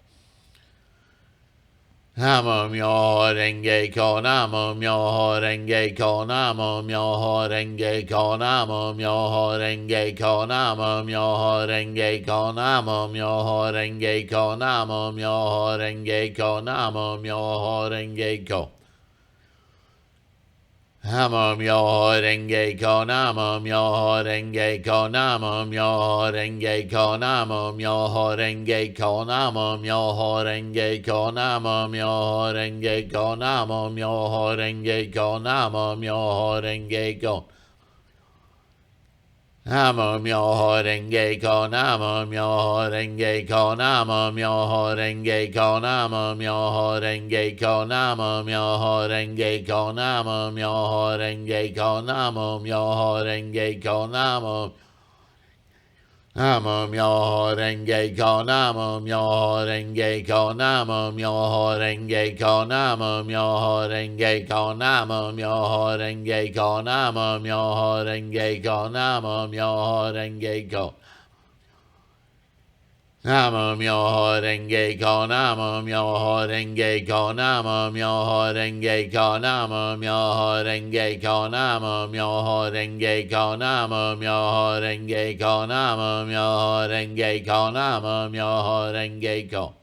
Namo myoho renge kyo, namo myoho renge kyo, namo myoho renge kyo, namo myoho renge kyo, namo myoho renge kyo, namo myoho renge kyo, namo myoho renge kyo, namo myoho renge kyo. Namo myoho renge kyo, namo myoho renge kyo, namo myoho renge kyo, namo myoho renge kyo, namo myoho renge kyo, namo myoho renge kyo, namo myoho renge kyo, namo myoho renge kyo. Namo myoho renge kyo, namo myoho renge kyo, namo myoho renge kyo, namo myoho renge kyo, namo myoho renge kyo, namo myoho renge kyo, namo myoho renge kyo, namo myoho renge kyo, namo myoho renge kyo, namo myoho renge kyo, namo myoho renge kyo, namo myoho renge kyo, namo myoho renge kyo, namo myoho renge kyo. Namo myoho renge kyo, namo myoho renge kyo, namo myoho renge kyo, namo myoho renge kyo, namo myoho renge kyo, namo myoho renge kyo, namo myoho renge kyo, namo myoho renge kyo.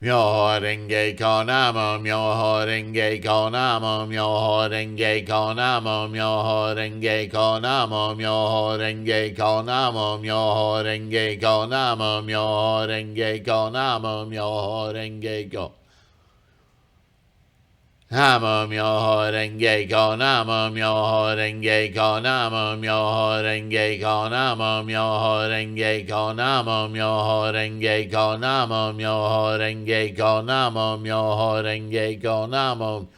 Myoho renge kyo, namo myoho renge kyo, namo myoho renge kyo, namo myoho renge kyo, namo myoho renge kyo, namo myoho renge kyo, namo myoho renge kyo, namo myoho renge kyo. Namo myoho renge kyo, namo myoho renge kyo, namo myoho renge kyo, namo myoho renge kyo, namo myoho renge kyo, namo myoho renge kyo, namo myoho renge kyo, namo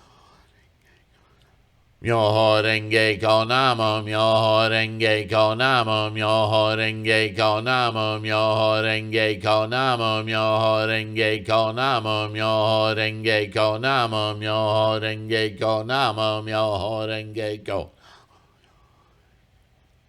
myoho renge kyo, namo myoho renge kyo, namo myoho renge kyo, namo myoho renge kyo, namo myoho renge kyo, namo myoho renge kyo, namo myoho renge kyo, namo myoho renge kyo.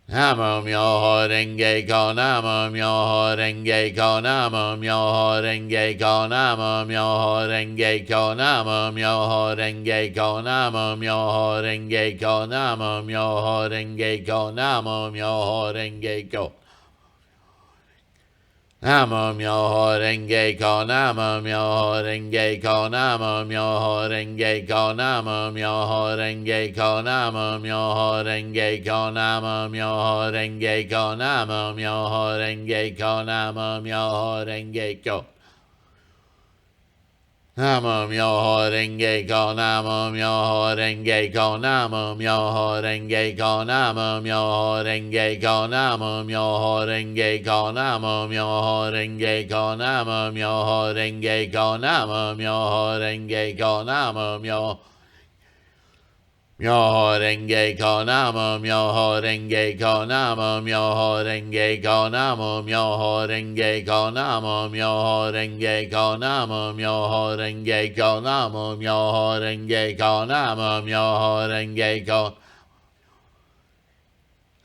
Namo myoho renge kyo, namo myoho renge kyo, namo myoho renge kyo, namo myoho renge kyo, namo myoho renge kyo, namo myoho renge kyo, namo myoho renge kyo, namo myoho renge kyo. Namo myoho renge kyo, namo myoho renge kyo, namo myoho renge kyo, namo myoho renge kyo, namo myoho renge kyo, namo myoho renge kyo, namo myoho renge kyo, namo myoho renge kyo. Namo myoho renge kyo, namo myoho renge kyo, namo myoho renge kyo, namo myoho renge kyo, namo myoho renge kyo, namo myoho renge kyo, namo myoho renge kyo, namo myoho renge kyo, namo myoho Myoho renge kyo, namo myoho renge kyo, namo myoho renge kyo, namo myoho renge kyo, namo myoho renge kyo, namo myoho renge kyo, namo myoho renge kyo, namo myoho renge kyo.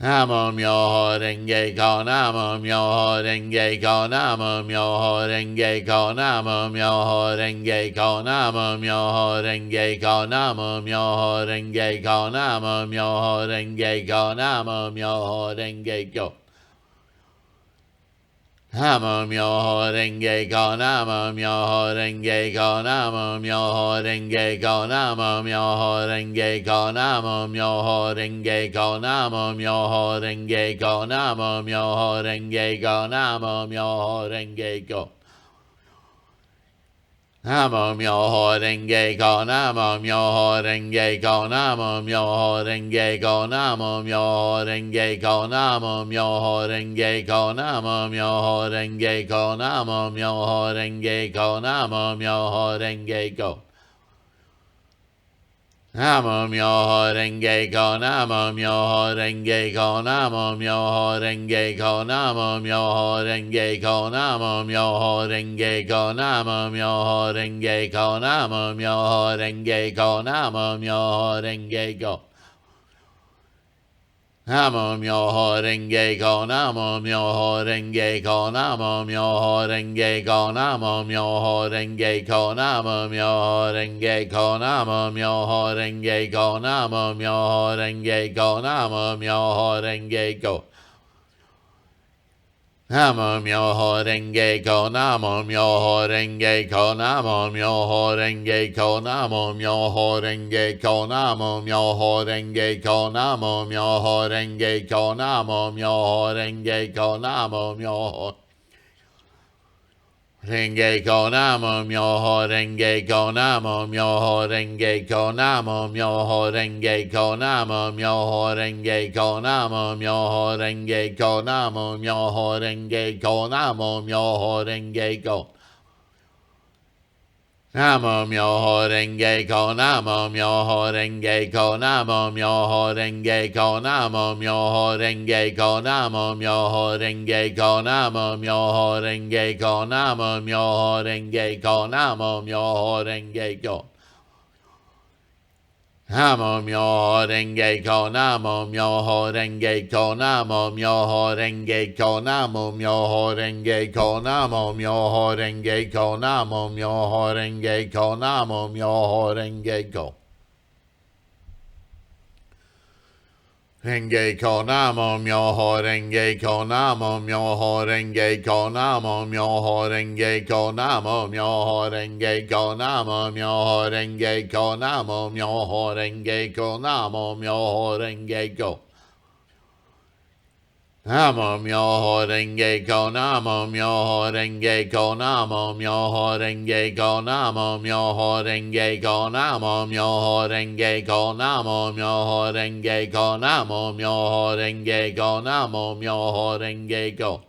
Namo myoho renge kyo, namo myoho renge kyo, namo myoho renge kyo, namo myoho renge kyo, namo myoho renge kyo, namo myoho renge kyo, namo myoho renge kyo, namo myoho renge kyo. Namo myoho renge kyo, namo myoho renge kyo, namo myoho renge kyo, namo myoho renge kyo, namo myoho renge kyo, namo myoho renge kyo, namo myoho renge kyo, namo myoho renge kyo. Namo myoho renge kyo, namo myoho renge kyo, namo myoho renge kyo, namo myoho renge kyo, namo myoho renge kyo, namo myoho renge kyo, namo myoho renge kyo, namo myoho renge kyo. Namo myoho renge kyo, namo myoho renge kyo, namo myoho renge kyo, namo myoho renge kyo, namo myoho renge kyo, namo myoho renge kyo, namo myoho renge kyo, namo myoho renge kyo. Namo myoho renge kyo, namo myoho renge kyo, namo myoho renge kyo, namo myoho renge kyo, namo myoho renge kyo, namo myoho renge kyo, namo myoho renge kyo, namo myoho renge kyo. Namo myoho renge kyo, namo myoho renge kyo, namo myoho renge kyo, namo myoho renge kyo, namo myoho renge kyo, namo myoho renge kyo, namo myoho renge kyo, namo myoho renge kyo, namo myoho renge kyo, namo myoho renge kyo, namo myoho renge kyo, namo myoho renge kyo, namo myoho renge kyo, namo myoho renge kyo, namo myoho renge kyo. Namo myoho renge kyo, namo myoho renge kyo, namo myoho renge kyo, namo myoho renge kyo, namo myoho renge kyo, namo myoho renge kyo, namo myoho renge kyo, namo myoho renge kyo. Namo myoho renge kyo, namo myoho renge kyo, namo myoho renge kyo, namo myoho renge kyo, namo myoho renge kyo, namo myoho renge kyo, namo myoho renge kyo. Renge kyo, namo myoho renge kyo, namo myoho renge kyo, namo myoho renge kyo, namo myoho renge kyo, namo myoho renge kyo, namo myoho renge kyo, namo myoho renge kyo. Namo myoho renge kyo, namo myoho renge kyo, namo myoho renge kyo, namo myoho renge kyo, namo myoho renge kyo, namo myoho renge kyo, namo myoho renge kyo, namo myoho renge kyo.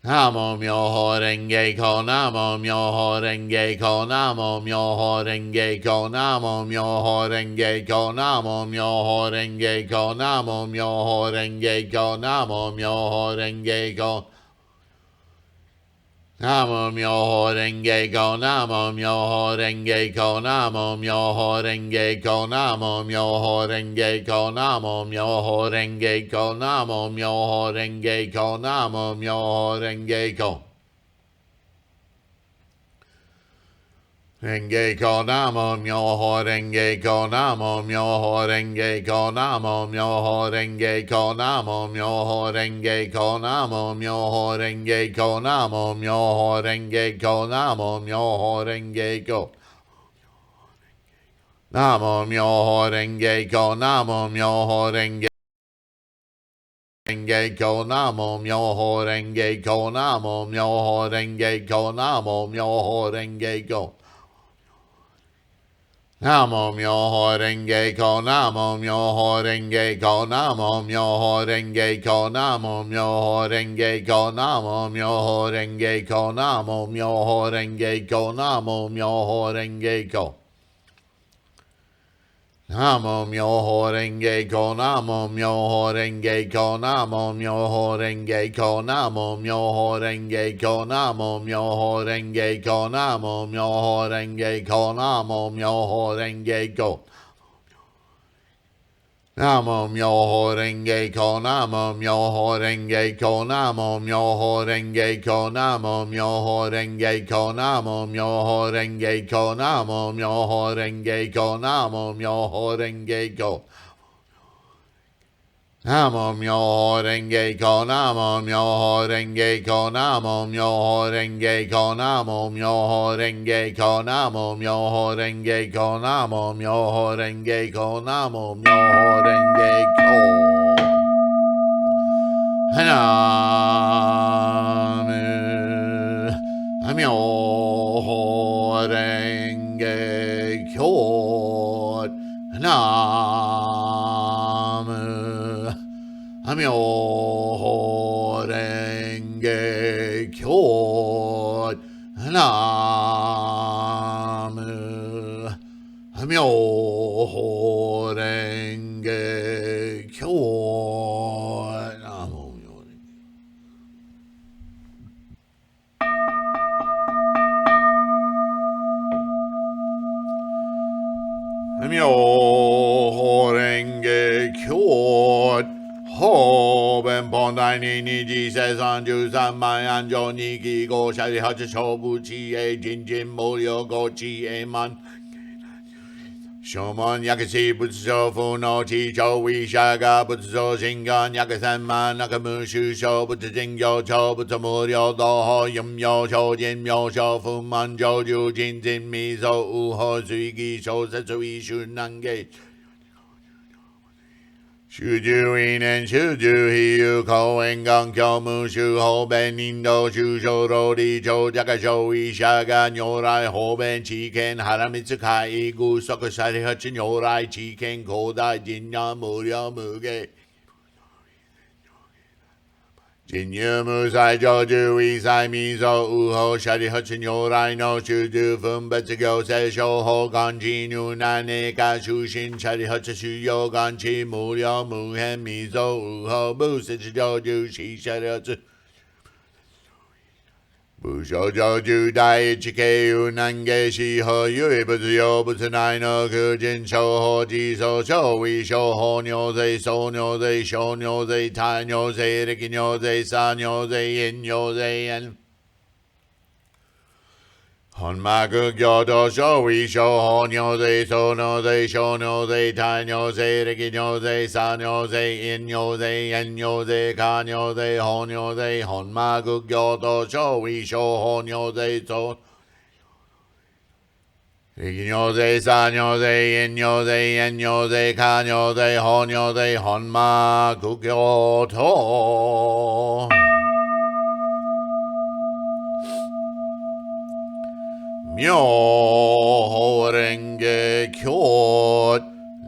Namo myoho renge kyo, namo myoho renge kyo, namo myoho renge kyo, namo myoho renge kyo, namo myoho renge kyo, namo myoho renge kyo, namo myoho renge kyo. Namo myoho renge kyo, namo myoho renge kyo, namo myoho renge kyo, namo myoho renge kyo, namo myoho renge kyo, namo myoho renge kyo, namo myoho renge kyo. Renge ko namo myoho renge ko namo myoho renge ko namo myoho renge ko namo myoho renge ko namo myoho renge ko namo myoho renge ko namo myoho renge ko namo myoho renge ko namo myoho renge ko namo myoho renge ko namo myoho renge ko namo myoho renge ko Namo myoho renge ko namo myoho renge ko namo myoho renge ko namo myoho renge ko namo myoho renge ko namo myoho renge ko namo myoho renge ko Namo myoho renge ko namo myoho renge ko namo myoho renge ko namo myoho renge ko namo myoho renge ko namo myoho renge ko namo myoho renge ko Namo myoho renge ko namo myoho renge ko namo myoho renge ko namo myoho renge ko namo myoho renge ko namo myoho renge ko namo myoho renge ko Namo myoho renge ko namo myoho renge ko namo myoho renge ko namo myoho renge ko namo myoho renge ko namo myoho renge ko namo myoho renge ko Hanamu myoho renge kyo Hanamu Myoho renge kyo Namu Myoho renge kyo Namu Myoho renge kyo Ho ben pondai ni ni ji se san ju san mai an jo ni ki go shari ha chi chou bu chi e jin jin mo ryo go chi e man Shomon yakashi butsu fu no chi chou wi shaga butsu shingan yakasan man nakamu shu shou butsu jing yo chou butsu mu ryo do ho yum yo chou jin yo shou fu man jo ju jin jin mi so u ho sui gi shou se sui shu nange Shuju in and shuju hiu ko en gang kyo mu shu ho ben indo shu shou ro di chou jaka shou i shaga nyorai ho ben chi ken haramitsu kai gu soku shari hachi nyorai chi ken kodai jinya murya muge Jinyu musai joju isai miso uho shari hachi nyorai no shuju fumbetsu gyo se shou ho ganji nu nane ka shushin shari hachi shuyo ganchi murya muhen miso uho busichi joju shi shari hachi Busho joju dai ichike u nange shi ho yui butsu yo butsu nai no kujin shou ho ji so shou i shou ho nyo zei so nyo zei shou nyo zei tai nyo zei riki nyo zei sa nyo zei yin nyo zei en Honmaku gyoto shou i shou ho nyo zei so no zei shou nyo zei tai nyo zei riki nyo zei sa nyo zei yin nyo zei en nyo zei ka nyo zei ho nyo zei honmaku gyoto shou i shou ho nyo zei so riki nyo zei sa nyo zei yin nyo zei en nyo zei ka nyo zei ho nyo zei honmaku gyoto Myoho renge kyo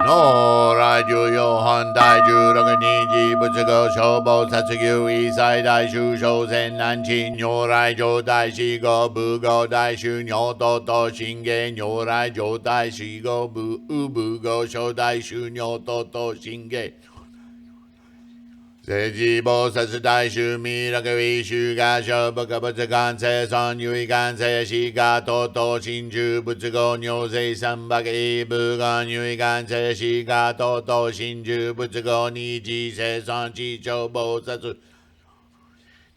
No raiju yohan daiju raganiji butsugo shobo satsugyu isai daishu shosen nanchi nyorai jo daishi go bugo daishu nyoto to shinge nyorai jo daishi go bu ubu go sho daishu nyoto to shinge Seiji bo satsu daishu mi rakawi shu ga sho baka butsu gan se son yui gan se shi ga to to shinju butsu go nyo se san baka i bu gan yui gan se shi ga to to shinju butsu go ni ji se son chi cho bo satsu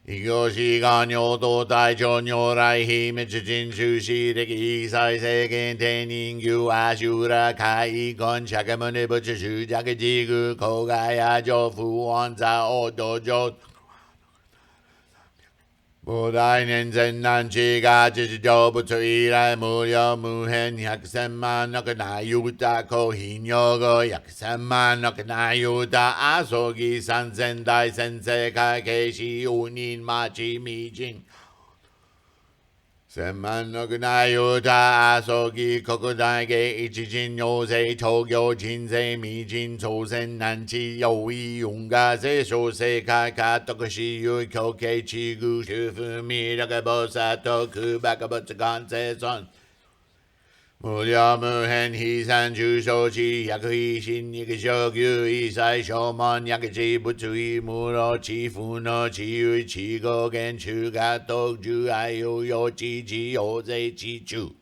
異業志願用と大乗如来非滅人種子的一切世間天人牛阿修羅海根釈迦牟尼仏主弱自具口外阿上不王座王道上不大年前南地が実上仏以来無量無辺百千万のなゆたコ品用語百千万のなゆた遊戯三千大先生会計士五人町未人千万のなゆた遊戯国大芸一人妖精東京人生未人朝鮮南地有意勇が聖書世界家徳私有教系地具主婦弥勒菩薩空白仏願世尊無量無辺非三重承知百非心肉小牛一切小門百知仏意無漏知父の知有知語言中華徳十愛有有知知有税知中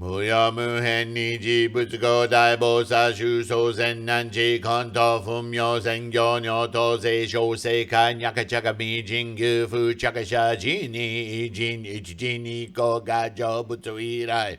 無量無辺二次仏語大菩薩修祖先南地関東分明宣教尿等聖書世界百着未人牛夫着者人に一人一人二個が成仏以来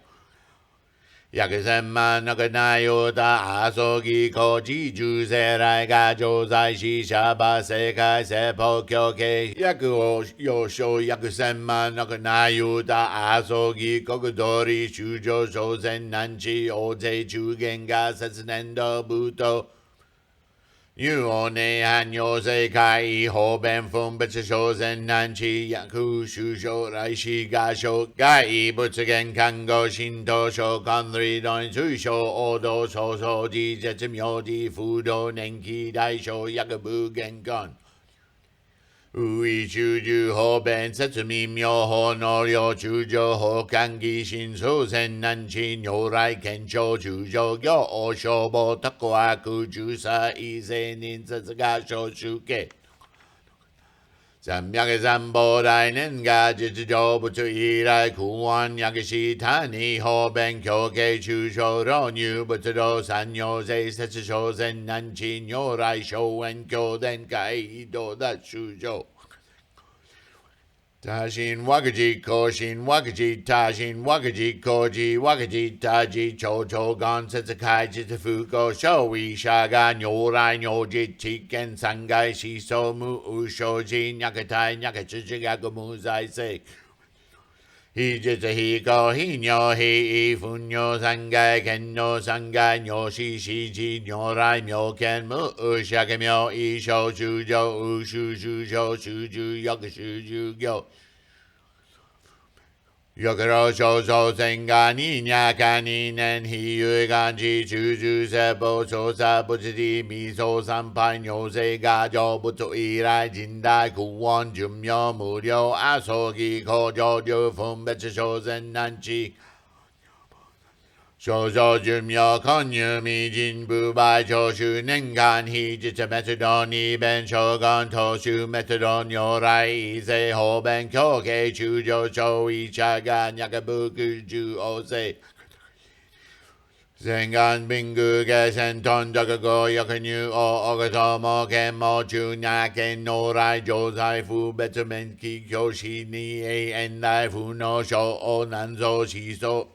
百千万のなよた遊戯古事重世来が常在死者ば世界世法教系百を要所百千万のなよた遊戯国通り修上朝鮮南地大勢中元が節年度武道入王内汉陽世界方便分別朝鮮南地薬首相来世が小外仏言看護神道召喚類論水晶王道創造寺絶妙寺風道年期大小薬部言根無意中住方便説明妙法能量中上法官義心祖先南地如来賢長中上行王消防特悪重査異性人説が小集計三百三宝大年が実上仏以来空安薬師谷方便教系中小老入仏道三行税説朝鮮南地如来小円教伝会道だ修上他心わくじ個心わくじ他心わくじ個じわくじ他じ超超願説開実不公小位者が如来如実知見三界思想無有生じ脈体脈知知学無在世非実非公非尿非異不尿三界見尿三界尿死死知如来妙見無有釈妙異小修上無修修小修住欲修住行欲老小祖先が二百二年非有願寺中住世法調査仏地未曾参拝尿性が成仏以来人大空安寿命無量遊戯工場流分別朝鮮南地少々寿命混入未人不敗長州年間非実滅度二弁召願当主滅度如来異性方便教系中上小位者が脈部空中王世宣願貧苦下戦頓独語欲入王おとも剣も中那剣如来常在不別面気教師に永遠大不能小難造思想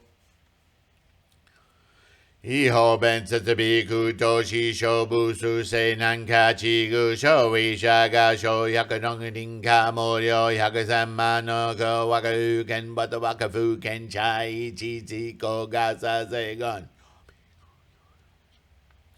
以方便設備空等師匠部数世南下地具小位者が小百の人家無料百千万の子若有見バト若風見茶一地子がさせがん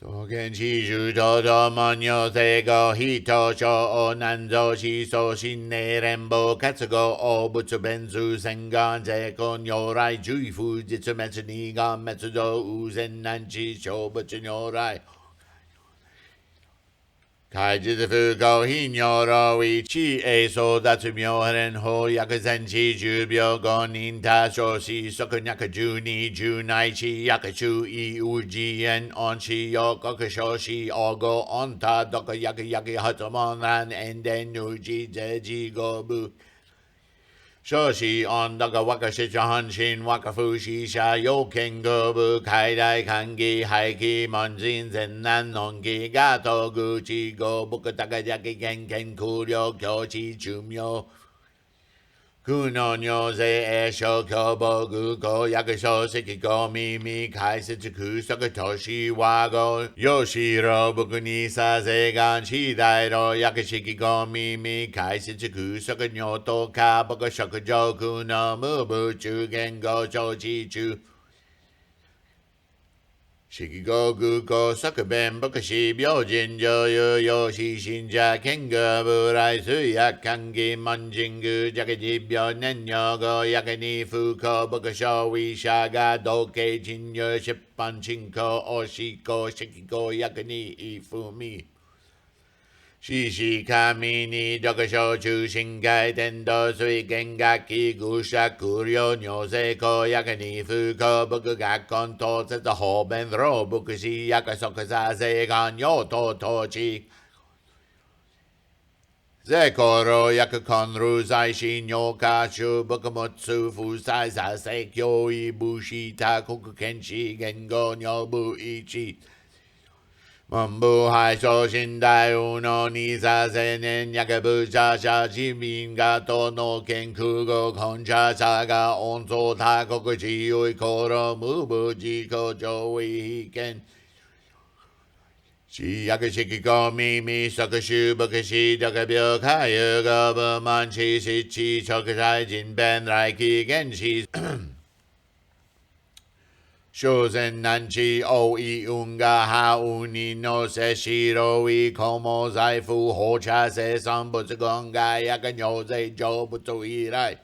東見地主とともに成語人小南造思想新年連邦活語大仏弁数宣願税根如来随父実滅二願滅道無前南地小仏如来開実不公非如老一地営相脱妙蓮法薬前地10秒5人他所思即脈十二十内地薬中意無自縁安地有国所思王語安他毒薬薬発門難縁伝如地税地語部 Shoshi on daga waka shichahan shin waka fushi sha yoken gobu kaidai kangi haiki monjin zennan nongi gato guchi go bukataka yaki genken kuryo kyochi chumyo kuno nyo ze esho kyobo guko yakusho sekiko mimi kai setsuku sakatoshi wago yoshiro bukuni sa ze gan shidai ro yakushiki go mimi kai setsuku sakanyoto ka boko shokujoku no mubu chugen go chochi chu Shikigo guko sokuben bokashi byojin joyo yoshi shinja kenga burai suya kangi manjingu jakajibyo nenyo go yakani fuko bokasho wishaga doke jinyo shippan chinko oshiko shikiko yakani ifumi Shishi kami ni dokasho chu shingai tendo sui gengaki gusha kuryo nyose ko yakani fuko bukuga konto teta hoben ro bukushi yakasoka ze ganyo to tochi Zekoro yakakonru zai shinyo kashu bukamotsu fusai sasekyo ibushi takuku kenshi gengo nyobu ichi Mambu hai so shindai uno nisa zenen yakabucha sha jimin gato no kenkugo koncha saga onso takokuchi uikoro mubu jiko joi hiken Shi yakashiki ko mimi sakashu bakashi dakabyo kaya gaba manchi shichi chokashai jinben raiki genshi Shozen nanchi o I unga ha uni no se shiro I komo zaifu hocha se sambutsu gonga yakanyo ze jobutu irai.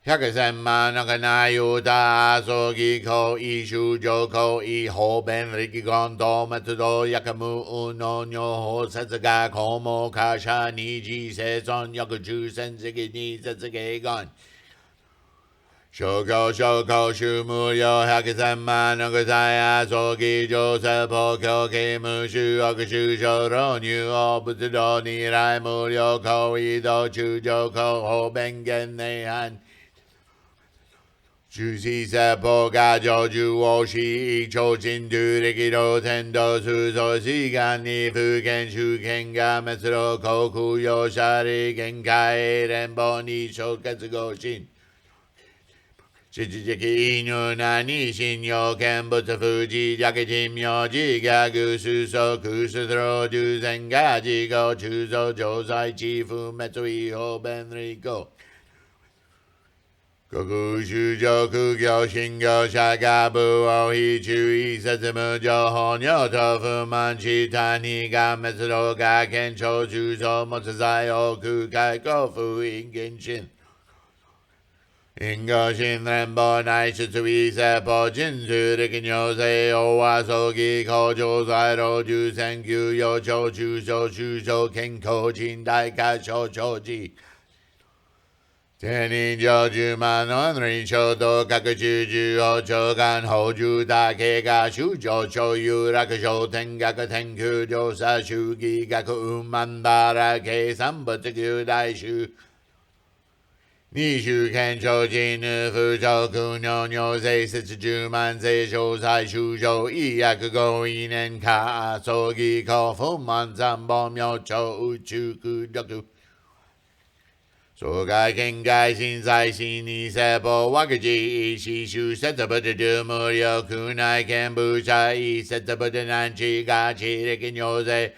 Hyakasenma nakanayu ta asogi ko I shujo I hoben riki gondo metsudo yakamu uno nyoho setsuga komo kasha niji se son yakuchu sensigi ni setsuge gon. Shoko shumuryo hakusenma nokosaya sogi josepo kyoke mushu akushu shoro nyu obutsudo nirai muryo ko ido chujo ko hobengen nehan Shusi seppo ga joju oshi icho jindu rikido tendo suzo shigan ni fuken shuken ga metsuro koku yoshari genkai renbo ni shoketsugo shin Shichijiki inu nani shinyo kenbutsu fuji yakijim yoji gagu suso kusudro du zengaji go chuzo josai chifu metsu iho benriko Koku shujoku gyo shingo shagabu ohi chu isetsumu joho nyoto fumanchi tani ga metsudo ga kencho chuzo motsuzai oku kai kofu ingenshin Ingo shinrenbo nai shitsui seppo jinzu rikinyo se owa sogi kojo zairo ju senkyu yocho chujo kenko jindai ka choji Tenin joju manon rin shoto kakuchuju ocho gan hoju dake ga shujo choyu rakusho tengaka tenku josa shugi gaku umandara ke sambutsu daishu Nishu kensho jinu fujoku no nyose setsuju manze shosai shujo iyakugo inen ka asogi ko fuman sambo myocho uchuku doku Sogai kengai shinzai shini seppo wakaji ishi shu setabuta du muryo kunai kenbusha I setabuta nanchi gachi rikinyose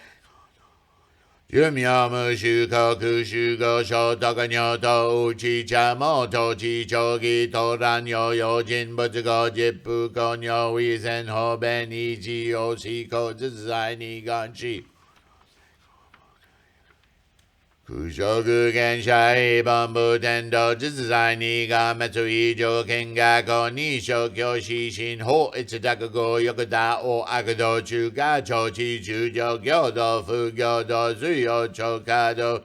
Yumyo mushu koku shugo shotoka nyoto uchi chamoto chichogi toran yojin butsugo jippu konyo isen hoben ichi oshiko zuzai ni ganshi Kushoku genshai bambu tendo jizuzai ni ga metsu ijo kengako nisho kyoshi shin ho itsudakago yokoda o akado chuga chochi chujo gyodo fugyodo zuyo chokado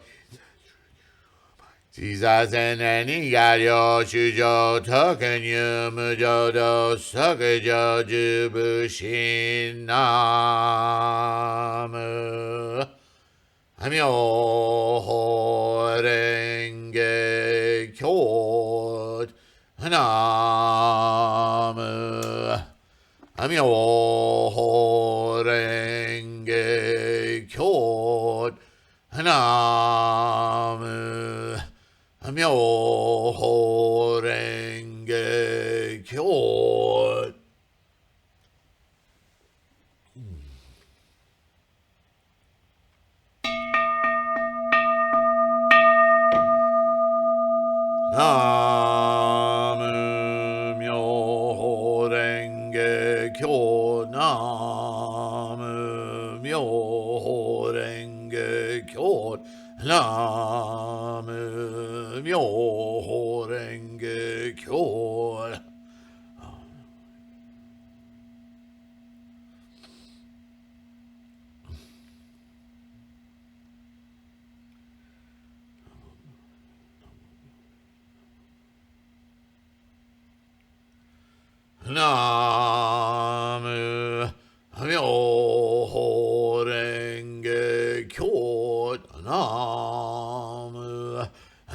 Shizasen eni garyo shujo tokenyu mujodo sokujo jubushin namu Namyo Renge kyot namu Myoho Renge Kyot Namu Myoho Renge Kyot Namu Myoho Renge Kyot Namu Myoho Renge Kyot Namu Myoho Renge Kyot Namu Myoho Renge Kyot Namu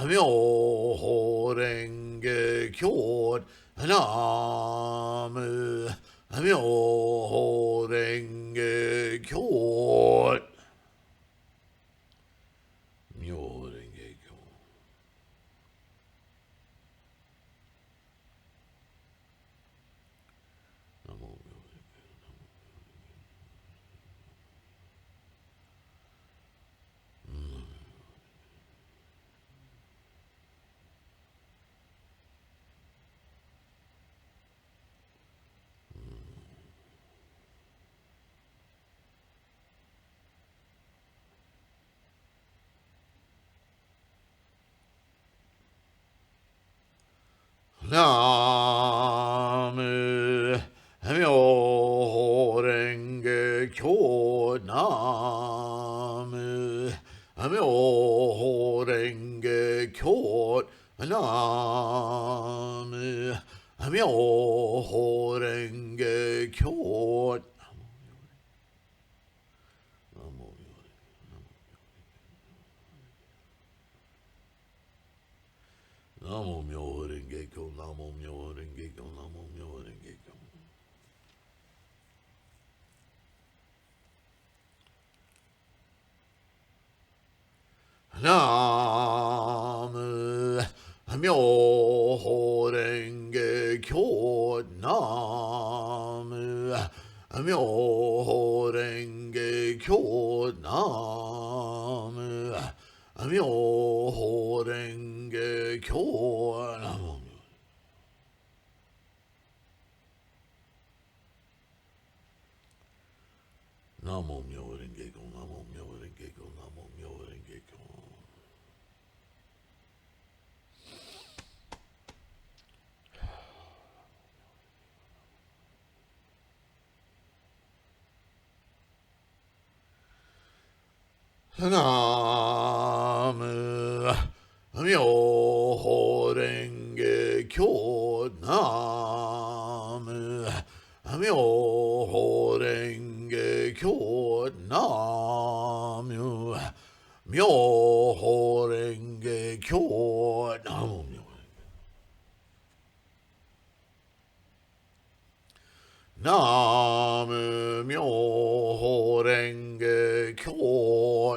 Myoho Renge Kyot Namu Myoho Renge Kyot Myoho Renge Kyot Namu Myoho Renge Kyot Namu Myoho Renge Kyot Namu Myoho Renge Kyot Namo Myoho Renge Kyo, Namo Myoho Renge Kyo, Namo Myoho Renge Kyo. Namu Myoho Renge Kyo, Namu Myoho Renge Kyo, Namu Myoho Renge Kyo, Namo Myoho Renge Kyo, Namo Myoho Renge Kyo, Namo Myoho Renge Kyo. Namu Myoho Renge Kyo, Namu Myoho Renge Kyo, Namu Myoho Renge Kyo, Namu Namu Myoho Renge Kyo.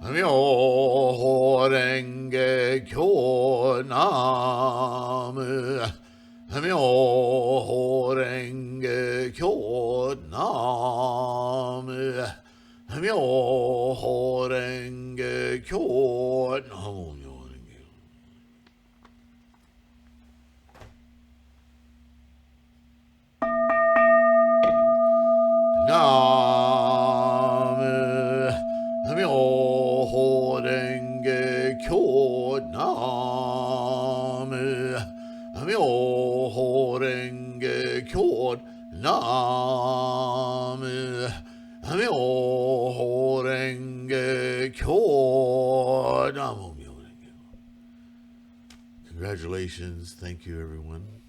Myoho Renge Kyo Nam. Myoho Renge Kyo Nam. Myoho Renge Kyo Nam. Nam Myoho Renge Kyo Nam Myoho Renge Kyo Nam Myoho Renge Kyo Nam. Congratulations. Thank you, everyone.